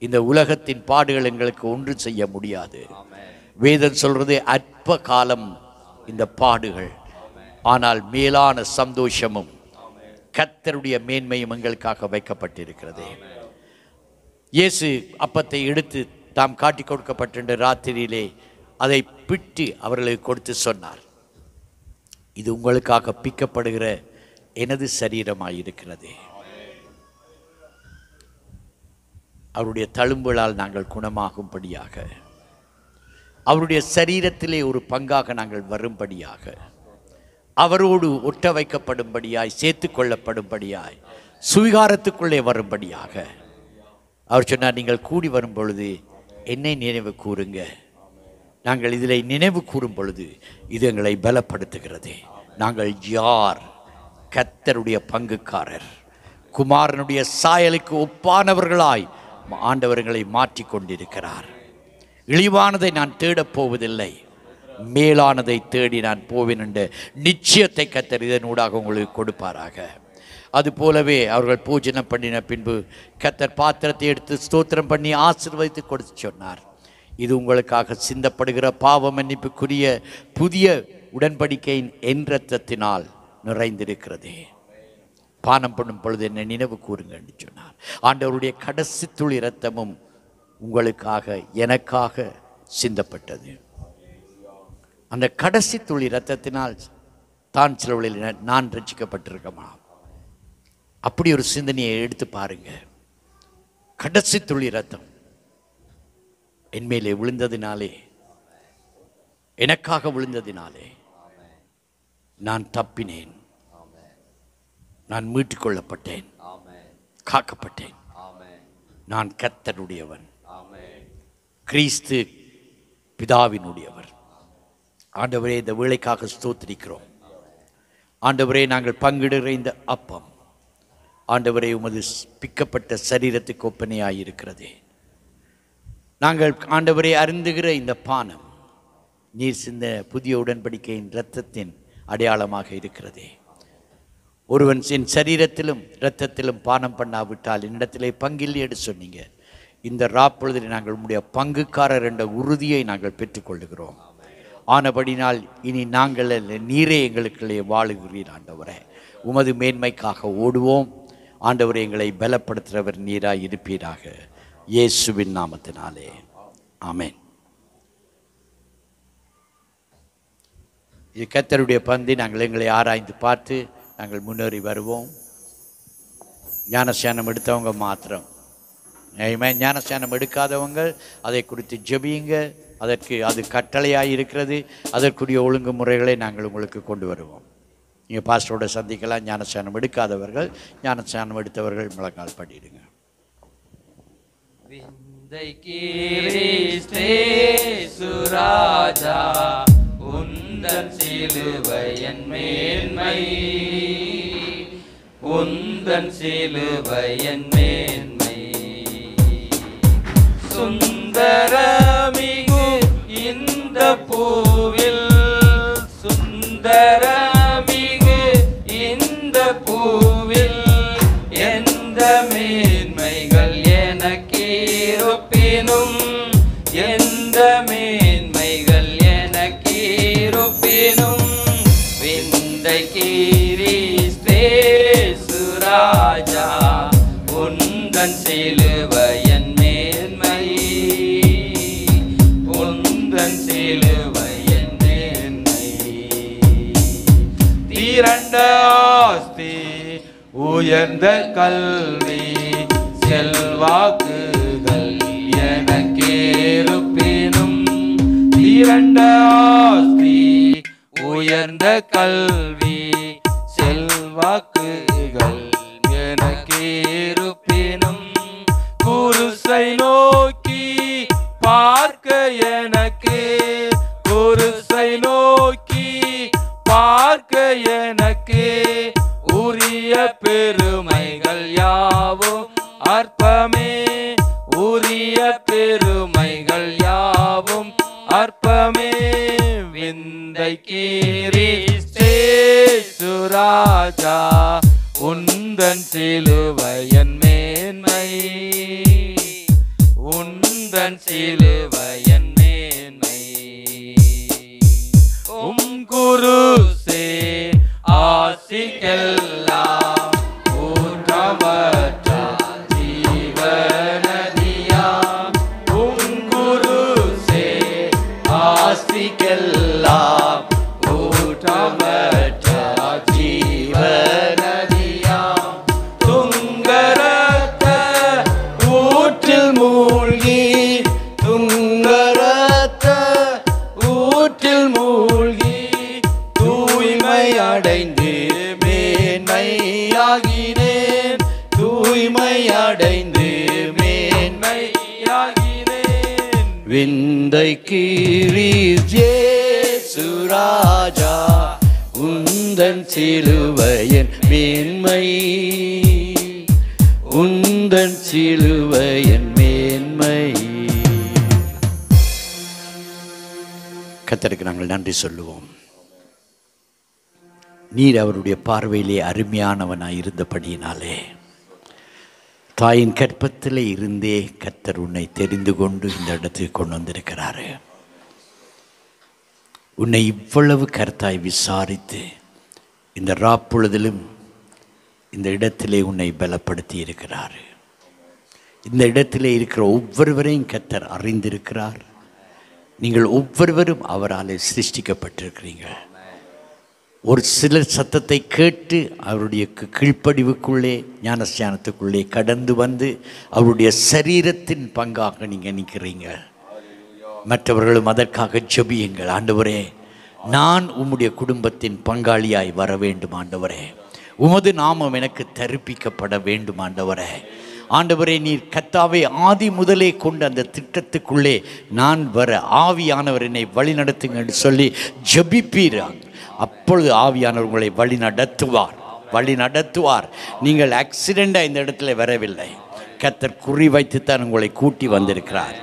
இந்த உலகத்தின் பாடுகள் எங்களுக்கு ஒன்று செய்ய முடியாது. வேதம் சொல்றது அற்ப காலம் இந்த பாடுகள், ஆனால் மேலான சந்தோஷமும் கர்த்தருடைய மேன்மையும் எங்களுக்காக வைக்கப்பட்டிருக்கிறது. இயேசு அப்பத்தை எடுத்து தாம் காட்டி கொடுக்கப்பட்ட ராத்திரியிலே அதை பிட்டு அவர்களுக்கு கொடுத்து சொன்னார், இது உங்களுக்காக பிக்கப்படுகிற எனது சரீரமாயிருக்கிறது. அவருடைய தழும்புகளால் நாங்கள் குணமாகும்படியாக, அவருடைய சரீரத்திலே ஒரு பங்காக நாங்கள் வரும்படியாக, அவரோடு ஒட்ட வைக்கப்படும்படியாய், சேர்த்து கொள்ளப்படும்படியாய், சுவிகாரத்துக்குள்ளே வரும்படியாக அவர் சொன்னார், நீங்கள் கூடி வரும் பொழுது என்னை நினைவு கூறுங்க. நாங்கள் இதில் நினைவு கூறும் பொழுது இது எங்களை பலப்படுத்துகிறது. நாங்கள் யார்? கர்த்தருடைய பங்குக்காரர். குமாரனுடைய சாயலுக்கு ஒப்பானவர்களாய் ஆண்டவர்களை மாற்றி கொண்டிருக்கிறார். இழிவானதை நான் தேடப் போவதில்லை, மேலானதை தேடி நான் போவேன் என்ற நிச்சயத்தை கர்த்தர் இதனூடாக உங்களுக்கு கொடுப்பாராக. அதுபோலவே அவர்கள் பூஜனம் பண்ணின பின்பு கர்த்தர் பாத்திரத்தை எடுத்து ஸ்தோத்திரம் பண்ணி ஆசீர்வதித்து கொடுத்து சொன்னார், இது உங்களுக்காக சிந்தப்படுகிற பாவ மன்னிப்புக்குரிய புதிய உடன்படிக்கையின் என் இரத்தத்தினால் நிறைந்திருக்கிறது. பானம் பண்ணும் பொழுது என்னை நினைவு கூறுங்க என்று சொன்னார். ஆண்டவருடைய கடைசி துளி இரத்தமும் உங்களுக்காக எனக்காக சிந்தப்பட்டது. அந்த கடைசி துளி இரத்தத்தினால் தான் சிலவழில் நான் ரட்சிக்கப்பட்டிருக்கலாம். அப்படி ஒரு சிந்தனையை எடுத்து பாருங்க. கடைசி துளி இரத்தம் என் மேலே விழுந்ததினாலே, எனக்காக விழுந்ததினாலே நான் தப்பினேன், நான் மீட்டுக் கொள்ளப்பட்டேன், காக்கப்பட்டேன். நான் கர்த்தருடையவன், கிறிஸ்து பிதாவினுடையவர். ஆண்டவரே, இந்த வேளைக்காக ஸ்தோத்திரிக்கிறோம். ஆண்டவரே, நாங்கள் பங்கிடுகிற இந்த அப்பம் ஆண்டவரே உமது பிக்கப்பட்ட சரீரத்துக்கு ஒப்பனையாயிருக்கிறது. நாங்கள் ஆண்டவரே அருந்துகிற இந்த பானம் நீர் சிந்த புதிய உடன்படிக்கையின் இரத்தத்தின் அடையாளமாக இருக்கிறது. ஒருவன் என் சரீரத்திலும் இரத்தத்திலும் பானம் பண்ணாவிட்டால் என்னிடத்திலே பங்கில்லை என்று சொன்னீங்க. இந்த ராப்பொழுதில் நாங்கள் உம்முடைய பங்குக்காரர் என்ற உறுதியை நாங்கள் பெற்றுக்கொள்ளுகிறோம். ஆனபடினால் இனி நாங்கள் நீரே எங்களுக்குள்ளே வாழுகிறீர். ஆண்டவரே, உமது மேன்மைக்காக ஓடுவோம். ஆண்டவரே, எங்களை பலப்படுத்துகிறவர் நீராய் இருப்பீராக. இயேசுவின் நாமத்தினாலே ஆமென். இது கர்த்தருடைய பந்தி. நாங்கள் எங்களை ஆராய்ந்து பார்த்து நாங்கள் முன்னேறி வருவோம். ஞானஸ்நானம் எடுத்தவங்க மாத்திரம், ஞானஸ்நானம் எடுக்காதவங்க அதை குறித்து ஜெபியுங்க. அதற்கு அது கட்டளையாக இருக்கிறது. அதற்குரிய ஒழுங்கு முறைகளை நாங்கள் உங்களுக்கு கொண்டு வருவோம். நீங்கள் பாஸ்டரோட சந்திக்கலாம். ஞானஸ்நானம் எடுக்காதவர்கள், ஞானஸ்நானம் எடுத்தவர்கள் முழங்கால் படிடுங்க. சுராஜா உந்தன் சிலுவையன் மேன்மை, உந்தன் சிலுவையன் மேன்மை, சுந்தரமிகு இந்த பூவில், சுந்தரமிகு இந்த பூவில் எந்த மேன்மைகள் எனக்கிருப்பினும், எந்த மேன்மைகள் எனக்கிருப்பினும், விந்தை கிறிஸ்தே சுராஜா உந்தன் சிலுவையன் மேன்மை, உந்தன் சிலுவையன் மேன்மை. திரண்ட ஆஸ்தி, உயர்ந்த கல்வி, செல்வாக்குகள் எனக்கேருப்பினும், திரண்ட ஆஸ்தி, உயர்ந்த கல்வி, செல்வாக்குகள் எனக்கேருப்பினும், குருசை நோக்கி பார்க்க எனக்கு, குருசை நோக்கி பார்க்க எனக்கு உரிய பெருமைகள் யாவும் அற்பமே, உரிய பெருமைகள் யாவும் அற்பமே. விந்தை கிறிஸ்து ராஜா, உந்தன் சிலுவையன் மேன்மை, உந்தன் சிலுவையன் மேன்மை. குருசே ஆசிக்கெல்லாம் ஊற்றமற்ற ஜீவநதியா, குருசே ஆசிக்கெல்லாம் ஊற்றமற்ற ஜீவநதியா. துங்கரத்த ஊற்றில் மூழ்கி, துங்கரத்த ஊற்றில் மூழ்கி தூய்மை அடைந்து மேன்மையாகினேன், தூய்மை அடைந்து மேன்மையாகினேன். விந்தை கிறிஸ்து ராஜா, உந்தன் சிலுவையன் மேன்மை, உந்தன் சிலுவையன் மேன்மை. கர்த்தருக்கு நாங்கள் நன்றி சொல்லுவோம். நீர் அவருடைய பார்வையிலே அருமையானவனாய் இருந்தபடியினாலே, தாயின் கற்பத்திலே இருந்தே கர்த்தர் உன்னை தெரிந்து கொண்டு இந்த இடத்துக்கு கொண்டு வந்திருக்கிறாரு. உன்னை இவ்வளவு கருத்தாய் விசாரித்து இந்த ராப்பொழுதிலும் இந்த இடத்திலே உன்னை பலப்படுத்தி இருக்கிறார். இந்த இடத்திலே இருக்கிற ஒவ்வொருவரையும் கர்த்தர் அறிந்திருக்கிறார். நீங்கள் ஒவ்வொருவரும் அவராலே சிருஷ்டிக்கப்பட்டிருக்கிறீங்க. ஒரு சிலர் சத்தத்தை கேட்டு அவருடைய கீழ்ப்படிவுக்குள்ளே, ஞானஸ்தானத்துக்குள்ளே கடந்து வந்து அவருடைய சரீரத்தின் பங்காக நீங்கள் நிற்கிறீங்க. மற்றவர்களும் அதற்காக ஜெபியுங்கள். ஆண்டவரே, நான் உம்முடைய குடும்பத்தின் பங்காளியாய் வர வேண்டும் ஆண்டவரே. உமது நாமம் எனக்கு தரிப்பிக்கப்பட வேண்டும் ஆண்டவரே. ஆண்டவரே, நீர் கர்த்தாவே ஆதி முதலே கொண்டு அந்த திட்டத்துக்குள்ளே நான் வர ஆவியானவர் என்னை வழி நடத்துங்க என்று சொல்லி ஜெபிப்பீராங்க. அப்பொழுது ஆவியானவர் உங்களை வழி நடத்துவார். நீங்கள் ஆக்சிடெண்டாக இந்த இடத்துல வரவில்லை. கர்த்தர் குறி வைத்துத்தான் உங்களை கூட்டி வந்திருக்கிறார்.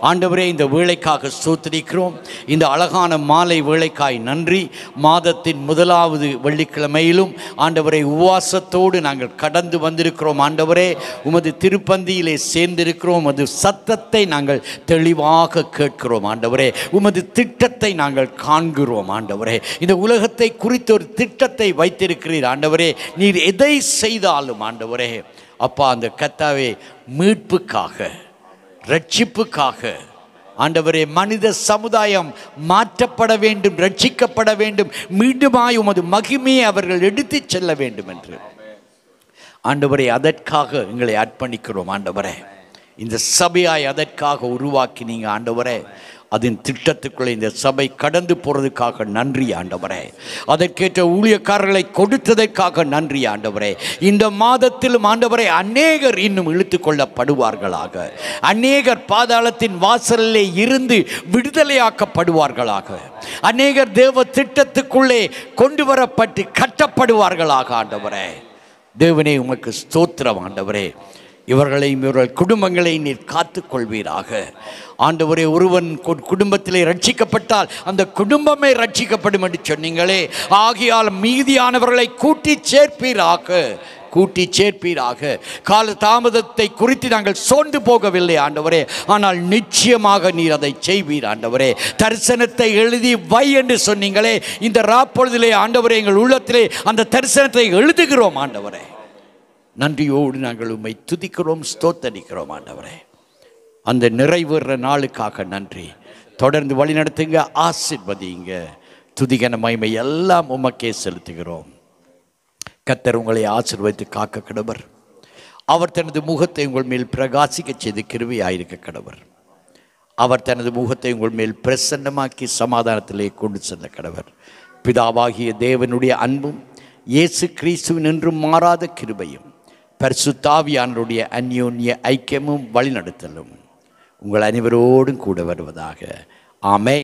ஆண்டவரே, இந்த வேளைக்காக ஸ்தோத்திரிக்கிறோம். இந்த அழகான மாலை வேளைக்காய் நன்றி. மாதத்தின் முதலாவது வெள்ளிக்கிழமையிலும் ஆண்டவரை உபவாசத்தோடு நாங்கள் கடந்து வந்திருக்கிறோம். ஆண்டவரே, உமது திருப்பந்தியிலே சேர்ந்திருக்கிறோம். உமது சத்தத்தை நாங்கள் தெளிவாக கேட்கிறோம். ஆண்டவரே, உமது திட்டத்தை நாங்கள் காண்கிறோம். ஆண்டவரே, இந்த உலகத்தை குறித்து ஒரு திட்டத்தை வைத்திருக்கிறீர். ஆண்டவரே, நீர் எதை செய்தாலும் ஆண்டவரே அப்பா, அந்த கர்த்தாவே மீட்புக்காக, ரட்சிப்புக்காக ஆண்டவரே, மனித சமுதாயம் மாற்றப்பட வேண்டும், ரட்சிக்கப்பட வேண்டும், மீண்டுமாய் உமது மகிமையை அவர்கள் எடுத்து செல்ல வேண்டும் என்று ஆண்டவரே அதற்காக எங்களை அர்ப்பணிக்கிறோம். ஆண்டவரே, இந்த சபையாய் அதற்காக உருவாக்கினீங்க. ஆண்டவரே, அதன் திட்டத்துக்குள்ளே இந்த சபை கடந்து போகிறதுக்காக நன்றி ஆண்டவரே. அதற்கேற்ற ஊழியக்காரர்களை கொடுத்ததற்காக நன்றி ஆண்டவரே. இந்த மாதத்திலும் ஆண்டவரே அநேகர் இன்னும் இழுத்து கொள்ளப்படுவார்களாக, அநேகர் பாதாளத்தின் வாசலிலே இருந்து விடுதலையாக்கப்படுவார்களாக, அநேகர் தேவ திட்டத்துக்குள்ளே கொண்டு வரப்பட்டு கட்டப்படுவார்களாக. ஆண்டவரே தேவனே, உமக்கு ஸ்தோத்திரம். ஆண்டவரே, இவர்களையும் இவர்கள் குடும்பங்களை நீர் காத்துக்கொள்வீராக. ஆண்டவரே, ஒருவன் குடும்பத்திலே ரட்சிக்கப்பட்டால் அந்த குடும்பமே ரட்சிக்கப்படும் என்று சொன்னீங்களே. ஆகியால் மீதியானவர்களை கூட்டி சேர்ப்பீராக. கால தாமதத்தை குறித்து நாங்கள் சோர்ந்து போகவில்லை ஆண்டவரே, ஆனால் நிச்சயமாக நீர் அதை செய்வீர் ஆண்டவரே. தரிசனத்தை எழுதி வை என்று சொன்னீங்களே. இந்த ராப்பொழுதிலே ஆண்டவரே, எங்கள் உள்ளத்திலே அந்த தரிசனத்தை எழுதுகிறோம் ஆண்டவரே. நன்றியோடு நாங்கள் உம்மை துதிக்கிறோம், ஸ்தோத்தரிக்கிறோம் ஆண்டவரே. அந்த நிறைவேற நாளுக்காக நன்றி. தொடர்ந்து வழி நடத்துங்க, ஆசீர்வதிங்க. துதிகன மகிமை எல்லாம் உமக்கே செலுத்துகிறோம். கர்த்தர் உங்களை ஆசீர்வதித்து காக்க கடவர். அவர் தனது முகத்தை உங்கள் மேல் பிரகாசிக்க செய்து கிருபையாயிருக்க கடவர். அவர் தனது முகத்தை உங்கள் மேல் பிரசன்னமாக்கி சமாதானத்திலே கொண்டு செல்ல கடவர். பிதாவாகிய தேவனுடைய அன்பும் இயேசு கிறிஸ்துவின் என்றும் மாறாத கிருபையும் பரிசுத்த ஆவியானவருடைய அந்யோன்ய ஐக்கியமும் வழிநடத்தலும் உங்கள் அனைவரோடும் கூட வருவதாக. ஆமென்.